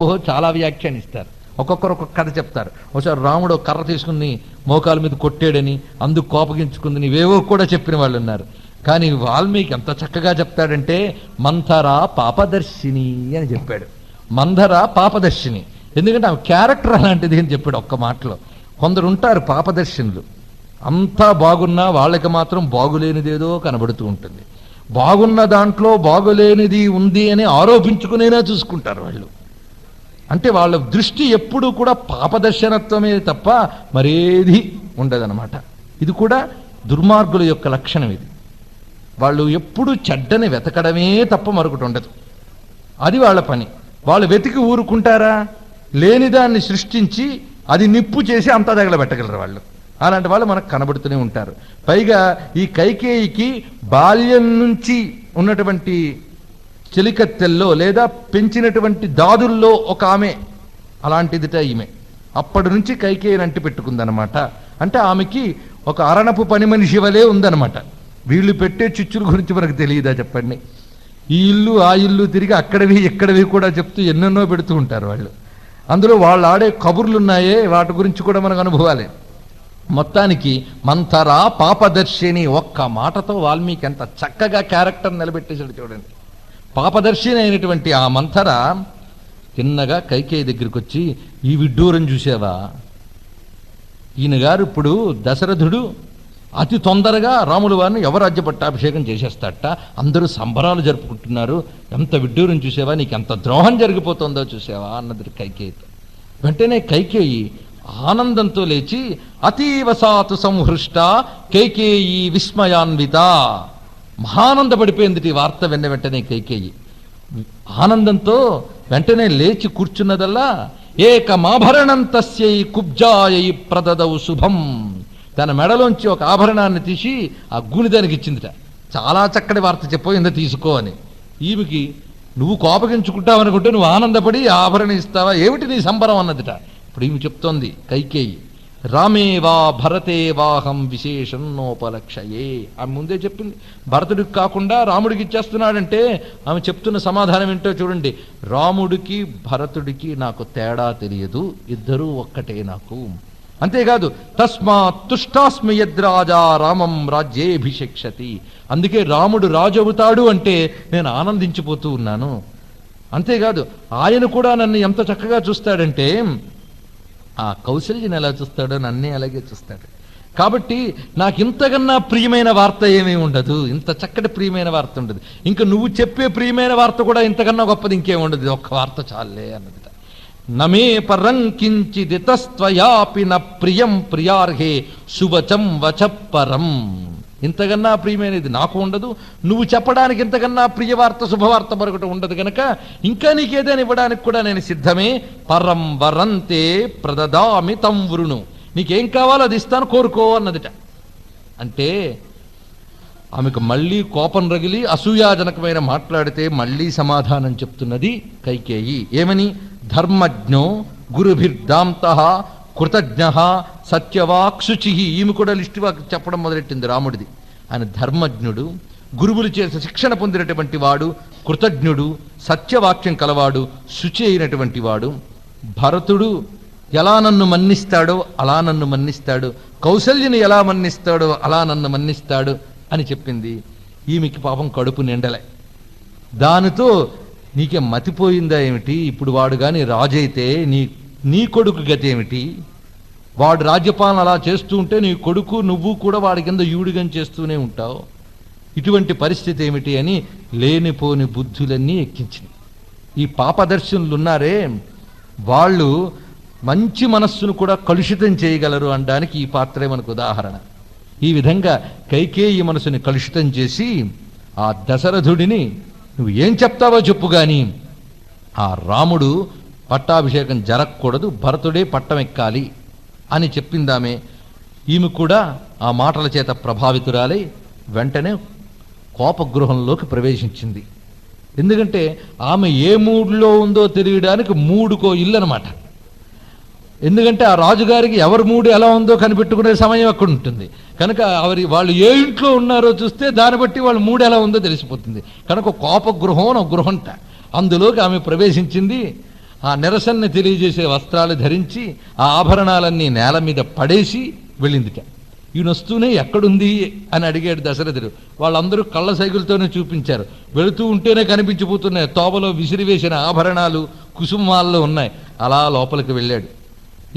చాలా వ్యాఖ్యానిస్తారు. ఒక్కొక్కరు ఒక్కొక్క కథ చెప్తారు. ఒకసారి రాముడు కర్ర తీసుకుని మోకాల మీద కొట్టాడని, అందుకు కోపగించుకుంది, నీవేవో కూడా చెప్పిన వాళ్ళు ఉన్నారు. కానీ వాల్మీకి ఎంత చక్కగా చెప్తాడంటే మంథర పాపదర్శిని అని చెప్పాడు. మంథర పాపదర్శిని, ఎందుకంటే ఆమె క్యారెక్టర్ అలాంటిది అని చెప్పాడు ఒక్క మాటలో. కొందరు ఉంటారు పాపదర్శినులు, అంతా బాగున్నా వాళ్ళకి మాత్రం బాగులేనిదేదో కనబడుతూ ఉంటుంది. బాగున్న దాంట్లో బాగులేనిది ఉంది అని ఆరోపించుకునేనా చూసుకుంటారు వాళ్ళు. అంటే వాళ్ళ దృష్టి ఎప్పుడూ కూడా పాపదర్శనత్వమే తప్ప మరేది ఉండదన్నమాట. ఇది కూడా దుర్మార్గుల యొక్క లక్షణం. ఇది వాళ్ళు ఎప్పుడు చెడ్డని వెతకడమే తప్ప మరొకటి ఉండదు. అది వాళ్ళ పని. వాళ్ళు వెతికి ఊరుకుంటారా? లేనిదాన్ని సృష్టించి అది నిప్పు చేసి అంతా తగలబెట్టగలరు వాళ్ళు. అలాంటి వాళ్ళు మనకు కనబడుతూనే ఉంటారు. పైగా ఈ కైకేయికి బాల్యం నుంచి ఉన్నటువంటి చెలికత్తెల్లో లేదా పెంచినటువంటి దాదుల్లో ఒక ఆమె అలాంటిదిట ఈమె. అప్పటి నుంచి కైకేయిని అంటి పెట్టుకుందనమాట. అంటే ఆమెకి ఒక అరణపు పని మనిషి వలే ఉందనమాట. వీళ్ళు పెట్టే చిచ్చుల గురించి మనకు తెలియదా చెప్పండి? ఈ ఇల్లు ఆ ఇల్లు తిరిగి అక్కడవి ఇక్కడవి కూడా చెప్తూ ఎన్నెన్నో పెడుతూ ఉంటారు వాళ్ళు. అందులో వాళ్ళు ఆడే కబుర్లున్నాయే, వాటి గురించి కూడా మనకు అనుభవాలే. మొత్తానికి మంథర పాపదర్శిని ఒక్క మాటతో వాల్మీకి ఎంత చక్కగా క్యారెక్టర్ నిలబెట్టేశాడు చూడండి. పాపదర్శిని అయినటువంటి ఆ మంథర తిన్నగా కైకేయి దగ్గరికి వచ్చి, ఈ విడ్డూరం చూసావా? ఈయన గారు ఇప్పుడు దశరథుడు అతి తొందరగా రాముల వారిని యువరాజ్య పట్టాభిషేకం చేసేస్తాడట, అందరూ సంబరాలు జరుపుకుంటున్నారు, ఎంత విడ్డూరం చూసావా, నీకు ఎంత ద్రోహం జరిగిపోతుందో చూసావా అన్నది కైకేయితో. వెంటనే కైకేయి ఆనందంతో లేచి అతీవ సాతు సంహృష్ట కైకేయి విస్మయాన్విత, మహానందపడిపోయింది ఈ వార్త విన్న వెంటనే కైకేయి. ఆనందంతో వెంటనే లేచి కూర్చున్నదల్లా ఏకమాభరణం తస్యై కుబ్జాయై ప్రదదౌ శుభం, తన మెడలోంచి ఒక ఆభరణాన్ని తీసి ఆ గూనిదానికి ఇచ్చిందిట. చాలా చక్కటి వార్త చెప్పోయిందో తీసుకో అని. ఈమెకి నువ్వు కోపగించుకుంటావనుకుంటే నువ్వు ఆనందపడి ఆభరణం ఇస్తావా, ఏమిటి నీ సంబరం అన్నదిట. ఇప్పుడు ఈమె చెప్తోంది కైకేయి, రామే వా భరతే వాహం విశేషం నోపలక్షయే. ఆమె ముందే చెప్పింది, భరతుడికి కాకుండా రాముడికి ఇచ్చేస్తున్నాడంటే ఆమె చెప్తున్న సమాధానం ఏంటో చూడండి. రాముడికి భరతుడికి నాకు తేడా తెలియదు, ఇద్దరూ ఒక్కటే నాకు. అంతేకాదు తస్మాత్ తుష్టాస్మి యద్రాజా రామం రాజ్యేభిషిక్షతి, అందుకే రాముడు రాజు అవుతాడు అంటే నేను ఆనందించిపోతూ ఉన్నాను. అంతేకాదు ఆయన కూడా నన్ను ఎంత చక్కగా చూస్తాడంటే ఆ కౌశల్యని ఎలా చూస్తాడో నన్నే అలాగే చూస్తాడు. కాబట్టి నాకు ఇంతకన్నా ప్రియమైన వార్త ఏమీ ఉండదు, ఇంత చక్కటి ప్రియమైన వార్త ఉండదు. ఇంకా నువ్వు చెప్పే ప్రియమైన వార్త కూడా ఇంతకన్నా గొప్పది ఇంకేముండదు, ఒక్క వార్త చాలే అన్నది. నమే పరం కించిదితస్త్వయాపి న ప్రియం ప్రియార్హే శుభచం వచపరం, ఇంతకన్నా ప్రియమైనది నాకు ఉండదు, నువ్వు చెప్పడానికి ఇంతకన్నా ప్రియవార్త శుభవార్త మరొకటి ఉండదు కనుక ఇంకా నీకేదైనా ఇవ్వడానికి కూడా నేను సిద్ధమే. పరం వరంతే ప్రదదామి తం వృణు, నీకేం కావాలో అది ఇస్తాను, కోరుకో అన్నదిట. అంటే ఆమెకు మళ్ళీ కోపం రగిలి అసూయాజనకమైన మాట్లాడితే మళ్ళీ సమాధానం చెప్తున్నది కైకేయి. ఏమని? ధర్మజ్ఞో గురుభిర్దాంత కృతజ్ఞ సత్యవాక్ శుచి. ఈమె కూడా లిస్టు వాక్ చెప్పడం మొదలెట్టింది రాముడిది. ఆయన ధర్మజ్ఞుడు, గురువులు చేసే శిక్షణ పొందినటువంటి వాడు, కృతజ్ఞుడు, సత్యవాక్యం కలవాడు, శుచి అయినటువంటి వాడు. భరతుడు ఎలా నన్ను మన్నిస్తాడో అలా నన్ను మన్నిస్తాడు, కౌశల్యని ఎలా మన్నిస్తాడో అలా నన్ను మన్నిస్తాడు అని చెప్పింది. ఈమెకి పాపం కడుపు నిండలే. దానితో నీకే మతిపోయిందా ఏమిటి? ఇప్పుడు వాడు కానీ రాజైతే నీ కొడుకు గతి ఏమిటి? వాడు రాజ్యపాలన అలా చేస్తూ ఉంటే నీ కొడుకు నువ్వు కూడా వాడి కింద యూడిగం చేస్తూనే ఉంటావు, ఇటువంటి పరిస్థితి ఏమిటి అని లేనిపోని బుద్ధులన్నీ ఎక్కించింది. ఈ పాపదర్శనులు ఉన్నారే వాళ్ళు మంచి మనస్సును కూడా కలుషితం చేయగలరు అనడానికి ఈ పాత్రే మనకు ఉదాహరణ. ఈ విధంగా కైకేయి మనసుని కలుషితం చేసి ఆ దశరథుడిని నువ్వు ఏం చెప్తావో చెప్పు గాని ఆ రాముడు పట్టాభిషేకం జరగకూడదు, భరతుడే పట్టం ఎక్కాలి అని చెప్పిందామే. ఈమె కూడా ఆ మాటల చేత ప్రభావితురాలై వెంటనే కోపగృహంలోకి ప్రవేశించింది. ఎందుకంటే ఆమె ఏ మూడ్లో ఉందో తెలియడానికి మూడుకో ఇల్లు అనమాట. ఎందుకంటే ఆ రాజుగారికి ఎవరి మూడు ఎలా ఉందో కనిపెట్టుకునే సమయం అక్కడ ఉంటుంది కనుక వాళ్ళు ఏ ఇంట్లో ఉన్నారో చూస్తే దాన్ని బట్టి వాళ్ళ మూడు ఎలా ఉందో తెలిసిపోతుంది. కనుక కోపగృహం అని ఒక గృహంట, అందులోకి ఆమె ప్రవేశించింది. ఆ నిరసనని తెలియజేసే వస్త్రాలు ధరించి ఆ ఆభరణాలన్నీ నేల మీద పడేసి వెళ్ళిందిట. ఈయన వస్తూనే ఎక్కడుంది అని అడిగాడు దశరథుడు. వాళ్ళందరూ కళ్ళ సైకిల్తోనే చూపించారు. వెళుతూ ఉంటేనే కనిపించిపోతున్నాయి. తోబలో విసిరివేసిన ఆభరణాలు కుసుమాల్లో ఉన్నాయి. అలా లోపలికి వెళ్ళాడు.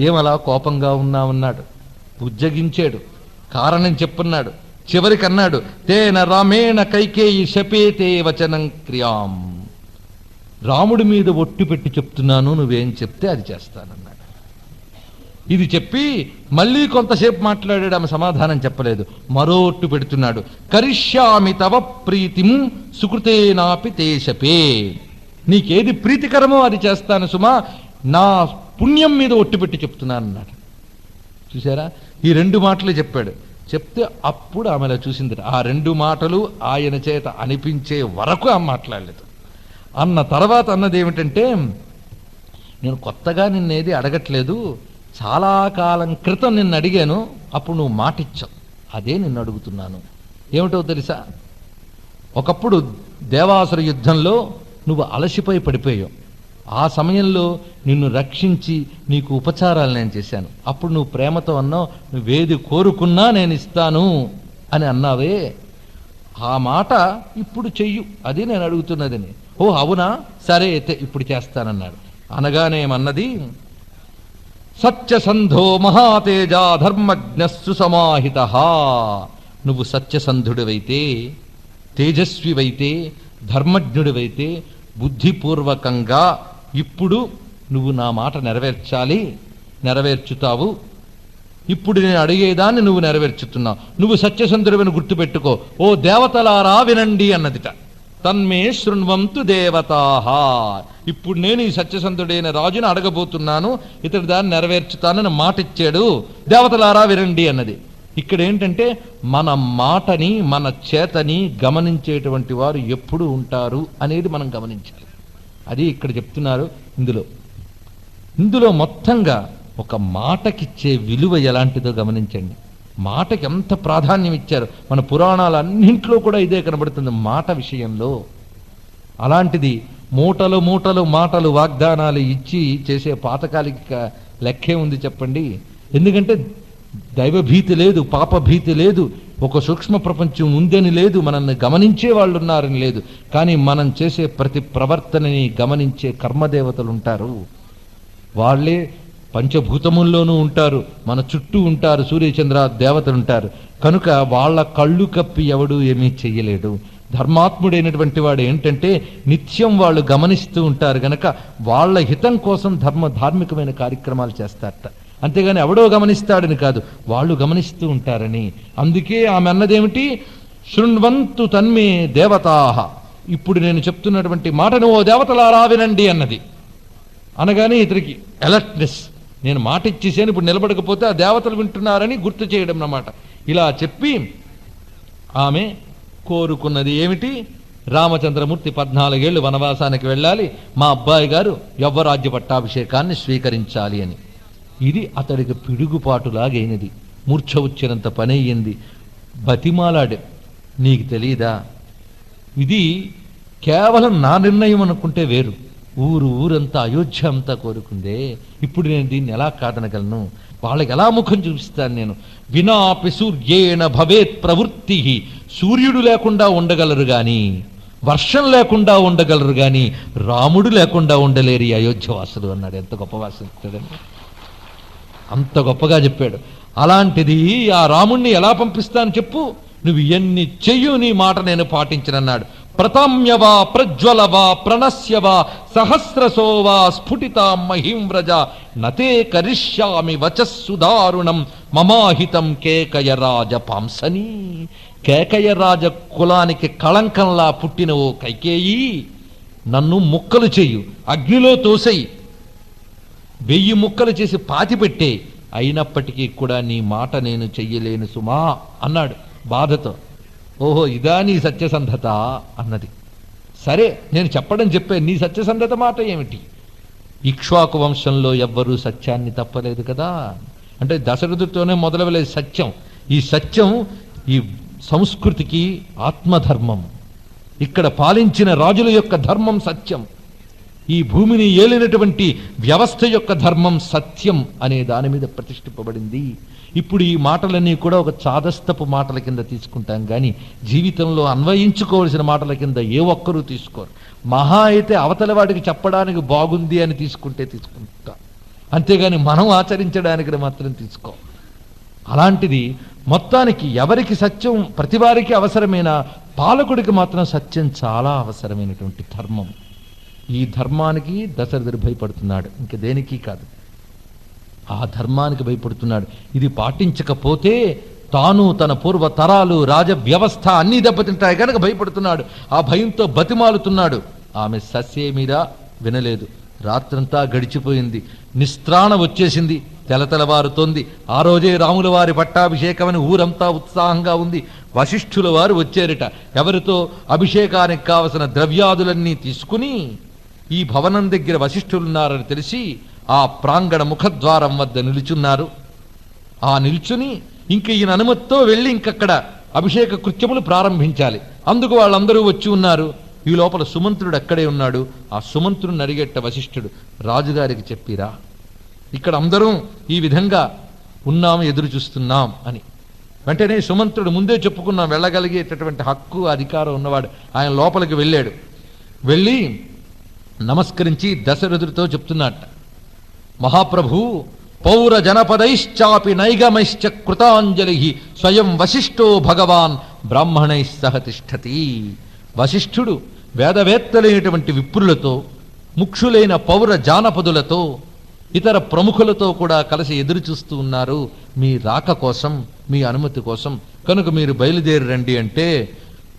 ఏమలా కోపంగా ఉన్నాడు. బుజ్జగించాడు. కారణం చెప్పున్నాడు. చివరికి అన్నాడు, తేన రామేణ కైకేయి శపేతే వచనం క్రియాం. రాముడి మీద ఒట్టు పెట్టి చెప్తున్నాను, నువ్వేం చెప్తే అది చేస్తానన్నాడు. ఇది చెప్పి మళ్ళీ కొంతసేపు మాట్లాడాడు. ఆమె సమాధానం చెప్పలేదు. మరో ఒట్టు పెడుతున్నాడు. కరిష్యామి తవ ప్రీతిం సుకృతేనాపి తే శపే. నీకేది ప్రీతికరమో అది చేస్తాను సుమా, నా పుణ్యం మీద ఒట్టు పెట్టి చెప్తున్నాను అన్నాడు. చూసారా, ఈ 2 మాటలు చెప్పాడు. చెప్తే అప్పుడు ఆమె చూసింది. ఆ 2 మాటలు ఆయన చేత అనిపించే వరకు ఆమె మాట్లాడలేదు. అన్న తర్వాత అన్నది ఏమిటంటే, నేను కొత్తగా నిన్నేది అడగట్లేదు, చాలా కాలం క్రితం నిన్ను అడిగాను, అప్పుడు నువ్వు మాటిచ్చావు, అదే నిన్ను అడుగుతున్నాను. ఏమిటో తెలుసా, ఒకప్పుడు దేవాసుర యుద్ధంలో నువ్వు అలసిపోయి పడిపోయావు. ఆ సమయంలో నిన్ను రక్షించి నీకు ఉపచారాలు నేను చేశాను. అప్పుడు నువ్వు ప్రేమతో అన్నావు, నువ్వేది కోరుకున్నా నేను ఇస్తాను అని అన్నావే, ఆ మాట ఇప్పుడు చెయ్యు, అది నేను అడుగుతున్నదని. ఓ అవునా, సరే అయితే ఇప్పుడు చేస్తానన్నాడు. అనగానేమన్నది, సత్యసంధో మహాతేజ ధర్మజ్ఞస్సు సమాహిత. నువ్వు సత్యసంధుడివైతే, తేజస్వివైతే, ధర్మజ్ఞుడివైతే, బుద్ధిపూర్వకంగా ఇప్పుడు నువ్వు నా మాట నెరవేర్చాలి, నెరవేర్చుతావు. ఇప్పుడు నేను అడిగేదాన్ని నువ్వు నెరవేర్చుతున్నావు. నువ్వు సత్యసంధుడివని గుర్తుపెట్టుకో. ఓ దేవతలారా వినండి అన్నదిట. తన్మే శృణ్వంతు దేవతాహ. ఇప్పుడు నేను ఈ సత్యసంధుడైన రాజుని అడగబోతున్నాను, ఇతడు దాన్ని నెరవేర్చుతానని మాట ఇచ్చాడు, దేవతలారా వినండి అన్నది. ఇక్కడ ఏంటంటే, మన మాటని మన చేతని గమనించేటువంటి వారు ఎప్పుడు ఉంటారు అనేది మనం గమనించాలి. అది ఇక్కడ చెప్తున్నారు. ఇందులో మొత్తంగా ఒక మాటకిచ్చే విలువ ఎలాంటిదో గమనించండి. మాటకి ఎంత ప్రాధాన్యం ఇచ్చారు. మన పురాణాలన్నింట్లో కూడా ఇదే కనబడుతుంది మాట విషయంలో. అలాంటిది మూటలు మూటలు మాటలు వాగ్దానాలు ఇచ్చి చేసే పాతకాలిక లెక్కే ఉంది చెప్పండి. ఎందుకంటే దైవభీతి లేదు, పాపభీతి లేదు, ఒక సూక్ష్మ ప్రపంచం ఉందని లేదు, మనల్ని గమనించే వాళ్ళు ఉన్నారని లేదు. కానీ మనం చేసే ప్రతి ప్రవర్తనని గమనించే కర్మదేవతలు ఉంటారు. వాళ్ళే పంచభూతముల్లోనూ ఉంటారు, మన చుట్టూ ఉంటారు, సూర్యచంద్ర దేవతలు ఉంటారు. కనుక వాళ్ళ కళ్ళు కప్పి ఎవడు ఏమీ చెయ్యలేడు. ధర్మాత్ముడైనటువంటి వాడు ఏంటంటే నిత్యం వాళ్ళు గమనిస్తూ ఉంటారు గనక వాళ్ళ హితం కోసం ధార్మికమైన కార్యక్రమాలు చేస్తారట. అంతేగాని ఎవడో గమనిస్తాడని కాదు, వాళ్ళు గమనిస్తూ ఉంటారని. అందుకే ఆమె అన్నదేమిటి, శృణ్వంతు తన్మే దేవతాహ. ఇప్పుడు నేను చెప్తున్నటువంటి మాటను ఓ దేవతలారా వినండి అన్నది. అనగానే ఇతనికి అలర్ట్నెస్, నేను మాట ఇచ్చేసాను, ఇప్పుడు నిలబడకపోతే ఆ దేవతలు వింటున్నారని గుర్తు చేయడం అన్నమాట. ఇలా చెప్పి ఆమె కోరుకున్నది ఏమిటి, రామచంద్రమూర్తి 14 ఏళ్ళు వనవాసానికి వెళ్ళాలి, మా అబ్బాయి గారు యవ్వరాజ్య పట్టాభిషేకాన్ని స్వీకరించాలి అని. ఇది అతడికి పిడుగుపాటులాగైనది. మూర్ఛ వచ్చినంత పని అయ్యింది. బతిమాలాడు, నీకు తెలీదా, ఇది కేవలం నా నిర్ణయం అనుకుంటే వేరు, ఊరంతా అయోధ్య అంతా కోరుకుందే, ఇప్పుడు నేను దీన్ని ఎలా కాదనగలను, వాళ్ళకి ఎలా ముఖం చూపిస్తాను నేను. వినాపి సూర్యేణ భవేత్ ప్రవృత్తి. సూర్యుడు లేకుండా ఉండగలరు గాని, వర్షం లేకుండా ఉండగలరు గాని, రాముడు లేకుండా ఉండలేరు ఈ అయోధ్యవాసులు అన్నాడు. ఎంత గొప్ప వాసుడండి, అంత గొప్పగా చెప్పాడు. అలాంటిది ఆ రాముణ్ణి ఎలా పంపిస్తాను చెప్పు, నువ్వు ఎన్ని చెయ్యు, నీ మాట నేను పాటించనన్నాడు. ప్రతామ్యవా ప్రజ్వలవా ప్రణశ్యవా సహస్రసోవా స్ఫుటితా మహీంవ్రజ నతే కరిష్యామి వచస్సుదారుణం మమాహితం కేకయరాజ పాంసని. కేకయరాజ కులానికి కళంకంలా పుట్టిన ఓ కైకేయి, నన్ను ముక్కలు చెయ్యు, అగ్నిలో తోసేయి, 1000 ముక్కలు చేసి పాతిపెట్టే, అయినప్పటికీ కూడా నీ మాట నేను చెయ్యలేను సుమా అన్నాడు బాధతో. ఓహో, ఇదా నీ సత్యసంధత అన్నది. సరే, నేను చెప్పే నీ సత్యసంధత మాట ఏమిటి? ఇక్ష్వాకు వంశంలో ఎవ్వరూ సత్యాన్ని తప్పలేదు కదా. అంటే దశరథుడితోనే మొదలవలేదు సత్యం. ఈ సత్యం ఈ సంస్కృతికి ఆత్మధర్మం. ఇక్కడ పాలించిన రాజుల యొక్క ధర్మం సత్యం. ఈ భూమిని ఏలినటువంటి వ్యవస్థ యొక్క ధర్మం సత్యం అనే దాని మీద ప్రతిష్ఠింపబడింది. ఇప్పుడు ఈ మాటలన్నీ కూడా ఒక చాదస్తపు మాటల కింద తీసుకుంటాం కానీ జీవితంలో అన్వయించుకోవాల్సిన మాటల కింద ఏ ఒక్కరూ తీసుకోరు. మహా అయితే అవతల వాడికి చెప్పడానికి బాగుంది అని తీసుకుంటాం, అంతేగాని మనం ఆచరించడానికి మాత్రం తీసుకో. అలాంటిది మొత్తానికి ఎవరికి సత్యం ప్రతి వారికి అవసరమైన, పాలకుడికి మాత్రం సత్యం చాలా అవసరమైనటువంటి ధర్మం. ఈ ధర్మానికి దశరథుడు భయపడుతున్నాడు, ఇంక దేనికి కాదు, ఆ ధర్మానికి భయపడుతున్నాడు. ఇది పాటించకపోతే తాను తన పూర్వ తరాలు రాజ వ్యవస్థ అన్నీ దెబ్బతింటాయి కనుక భయపడుతున్నాడు. ఆ భయంతో బతిమాలుతున్నాడు. ఆమె సస్యేమీరా వినలేదు. రాత్రంతా గడిచిపోయింది, నిస్త్రాణ వచ్చేసింది, తెలతెలవారుతోంది. ఆ రోజే రాముల వారి పట్టాభిషేకమని ఊరంతా ఉత్సాహంగా ఉంది. వశిష్ఠుల వారు వచ్చారట. ఎవరితో? అభిషేకానికి కావలసిన ద్రవ్యాదులన్నీ తీసుకుని ఈ భవనం దగ్గర వశిష్ఠులున్నారని తెలిసి ఆ ప్రాంగణ ముఖద్వారం వద్ద నిలుచున్నారు. ఆ నిల్చుని ఇంక ఈయన అనుమతితో వెళ్ళి ఇంకక్కడ అభిషేక కృత్యములు ప్రారంభించాలి. అందుకు వాళ్ళందరూ వచ్చి ఉన్నారు. ఈ లోపల సుమంత్రుడు అక్కడే ఉన్నాడు. ఆ సుమంత్రుడిని అడిగేట వశిష్ఠుడు, రాజుగారికి చెప్పిరా, ఇక్కడ అందరం ఈ విధంగా ఉన్నాము, ఎదురు చూస్తున్నాం అని. వెంటనే సుమంత్రుడు ముందే చెప్పుకున్నాం, వెళ్ళగలిగేటటువంటి హక్కు అధికారం ఉన్నవాడు. ఆయన లోపలికి వెళ్ళాడు. వెళ్ళి నమస్కరించి దశరథుడితో చెప్తున్నట్ట, మహాప్రభు పౌర జనపదైశ్చాపి నైగమైశ్చ కృతాంజలి స్వయం వశిష్ఠో భగవాన్ బ్రాహ్మణై సహ తిష్ఠతి. వశిష్ఠుడు వేదవేత్తలైనటువంటి విప్రులతో, ముక్షులైన పౌర జానపదులతో, ఇతర ప్రముఖులతో కూడా కలిసి ఎదురు చూస్తూ ఉన్నారు మీ రాక కోసం, మీ అనుమతి కోసం. కనుక మీరు బయలుదేరి రండి అంటే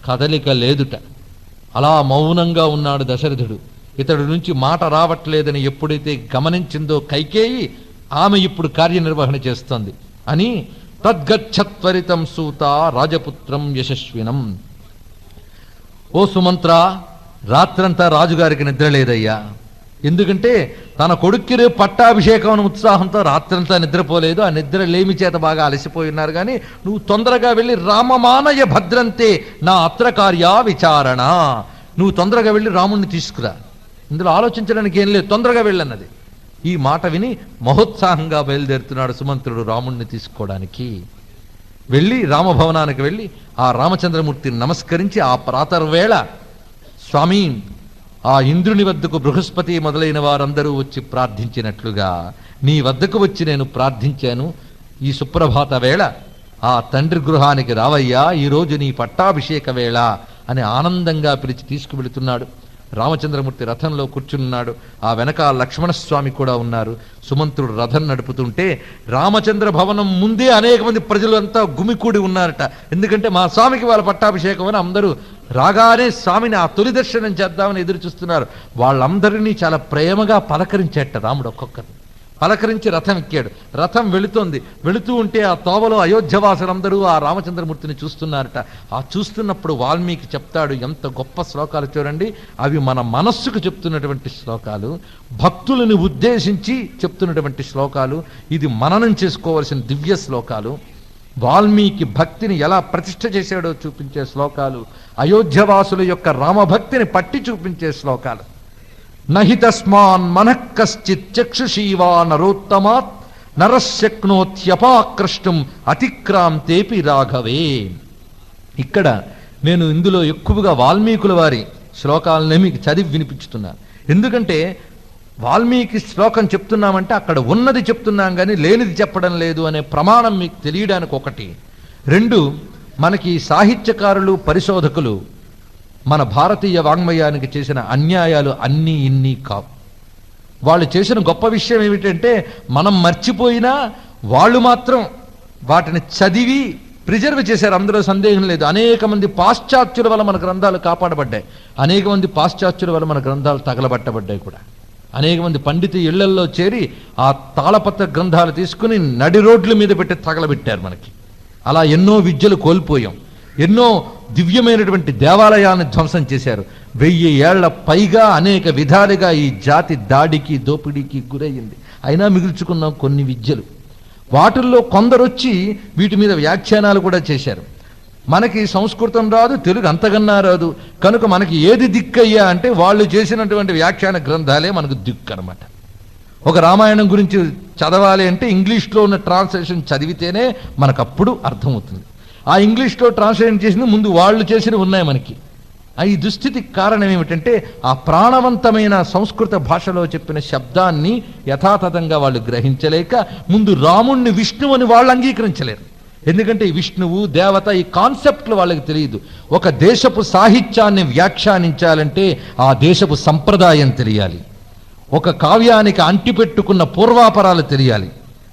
కదలిక లేదుట. అలా మౌనంగా ఉన్నాడు దశరథుడు. ఇతడి నుంచి మాట రావట్లేదని ఎప్పుడైతే గమనించిందో కైకేయి, ఆమె ఇప్పుడు కార్యనిర్వహణ చేస్తోంది అని తద్గచ్చత్వరితం సూత రాజపుత్రం యశస్వినం. ఓ సుమంత్ర, రాత్రంతా రాజుగారికి నిద్ర లేదయ్యా. ఎందుకంటే తన కొడుక్కి రేపు పట్టాభిషేకం అనే ఉత్సాహంతో రాత్రంతా నిద్రపోలేదు. ఆ నిద్ర లేమి చేత బాగా అలసిపోయి ఉన్నారు. కానీ నువ్వు తొందరగా వెళ్ళి రామమానయ భద్రంతే నా అత్ర కార్యా విచారణ, నువ్వు తొందరగా వెళ్ళి రాముణ్ణి తీసుకురా, ఇందులో ఆలోచించడానికి ఏం లేదు, తొందరగా వెళ్ళన్నది. ఈ మాట విని మహోత్సాహంగా బయలుదేరుతున్నాడు సుమంత్రుడు రాముణ్ణి తీసుకోవడానికి. వెళ్ళి రామభవనానికి వెళ్ళి ఆ రామచంద్రమూర్తిని నమస్కరించి ఆ ప్రాతర్వేళ, స్వామి, ఆ ఇంద్రుని వద్దకు బృహస్పతి మొదలైన వారందరూ వచ్చి ప్రార్థించినట్లుగా నీ వద్దకు వచ్చి నేను ప్రార్థించాను. ఈ సుప్రభాత వేళ ఆ తండ్రి గృహానికి రావయ్యా, ఈరోజు నీ పట్టాభిషేక వేళ అని ఆనందంగా పిలిచి తీసుకువెళుతున్నాడు. రామచంద్రమూర్తి రథంలో కూర్చున్నాడు. ఆ వెనక లక్ష్మణస్వామి కూడా ఉన్నారు. సుమంత్రుడు రథం నడుపుతుంటే రామచంద్ర భవనం ముందే అనేక మంది ప్రజలు అంతా గుమికూడి ఉన్నారట. ఎందుకంటే మా స్వామికి వాళ్ళ పట్టాభిషేకం అని అందరూ రాగానే స్వామిని ఆ తొలి దర్శనం చేద్దామని ఎదురు చూస్తున్నారు. వాళ్ళందరినీ చాలా ప్రేమగా పలకరించేట రాముడు. ఒక్కొక్కరు పలకరించి రథం ఎక్కాడు. రథం వెళుతోంది. వెళుతూ ఉంటే ఆ తోవలో అయోధ్యవాసులందరూ ఆ రామచంద్రమూర్తిని చూస్తున్నారట. ఆ చూస్తున్నప్పుడు వాల్మీకి చెప్తాడు, ఎంత గొప్ప శ్లోకాలు చూడండి. అవి మన మనస్సుకు చెప్తున్నటువంటి శ్లోకాలు, భక్తులను ఉద్దేశించి చెప్తున్నటువంటి శ్లోకాలు. ఇది మననం చేసుకోవాల్సిన దివ్య శ్లోకాలు. వాల్మీకి భక్తిని ఎలా ప్రతిష్ఠ చేశాడో చూపించే శ్లోకాలు, అయోధ్యవాసుల యొక్క రామభక్తిని పట్టి చూపించే శ్లోకాలు. నహి తస్మాన్ మనః కశ్చిత్ చక్షుషీవా నరోత్తమాత్ నరశక్నోత్యపాకృష్టం అతిక్రాంతేపి రాఘవే. ఇక్కడ నేను ఇందులో ఎక్కువగా వాల్మీకుల వారి శ్లోకాలనే మీకు చదివి వినిపించుతున్నాను. ఎందుకంటే వాల్మీకి శ్లోకం చెప్తున్నామంటే అక్కడ ఉన్నది చెప్తున్నాం కానీ లేనిది చెప్పడం లేదు అనే ప్రమాణం మీకు తెలియడానికి ఒకటి. రెండు, మనకి సాహిత్యకారులు, పరిశోధకులు మన భారతీయ వాంగ్మయానికి చేసిన అన్యాయాలు అన్నీ ఇన్ని కావు. వాళ్ళు చేసిన గొప్ప విషయం ఏమిటంటే, మనం మర్చిపోయినా వాళ్ళు మాత్రం వాటిని చదివి ప్రిజర్వ్ చేశారు. అందులో సందేహం లేదు. అనేక మంది పాశ్చాత్యుల వల్ల మన గ్రంథాలు కాపాడబడ్డాయి. అనేక మంది పాశ్చాత్యుల వల్ల మన గ్రంథాలు తగలబట్టబడ్డాయి కూడా. అనేక మంది పండిత ఇళ్లల్లో చేరి ఆ తాళపత్ర గ్రంథాలు తీసుకుని నడి రోడ్ల మీద పెట్టి తగలబెట్టారు మనకి. అలా ఎన్నో విద్యలు కోల్పోయాం. ఎన్నో దివ్యమైనటువంటి దేవాలయాన్ని ధ్వంసం చేశారు. 1000 ఏళ్ల పైగా అనేక విధాలుగా ఈ జాతి దాడికి, దోపిడీకి గురయ్యింది. అయినా మిగుల్చుకున్నాం కొన్ని విద్యలు. వాటిల్లో కొందరొచ్చి వీటి మీద వ్యాఖ్యానాలు కూడా చేశారు. మనకి సంస్కృతం రాదు, తెలుగు అంతకన్నా రాదు. కనుక మనకి ఏది దిక్కయ్యా అంటే వాళ్ళు చేసినటువంటి వ్యాఖ్యాన గ్రంథాలే మనకు దిక్కు అనమాట. ఒక రామాయణం గురించి చదవాలి అంటే ఇంగ్లీష్లో ఉన్న ట్రాన్స్లేషన్ చదివితేనే మనకు అప్పుడు అర్థమవుతుంది. ఆ ఇంగ్లీష్లో ట్రాన్స్లేషన్ చేసిన ముందు వాళ్ళు చేసినవి ఉన్నాయి మనకి. ఈ దుస్థితికి కారణం ఏమిటంటే ఆ ప్రాణవంతమైన సంస్కృత భాషలో చెప్పిన శబ్దాన్ని యథాతథంగా వాళ్ళు గ్రహించలేక ముందు రాముణ్ణి విష్ణువు అని వాళ్ళు అంగీకరించలేరు. ఎందుకంటే ఈ విష్ణువు దేవత ఈ కాన్సెప్ట్లు వాళ్ళకి తెలియదు. ఒక దేశపు సాహిత్యాన్ని వ్యాఖ్యానించాలంటే ఆ దేశపు సంప్రదాయం తెలియాలి, ఒక కావ్యానికి అంటిపెట్టుకున్న పూర్వాపరాలు తెలియాలి.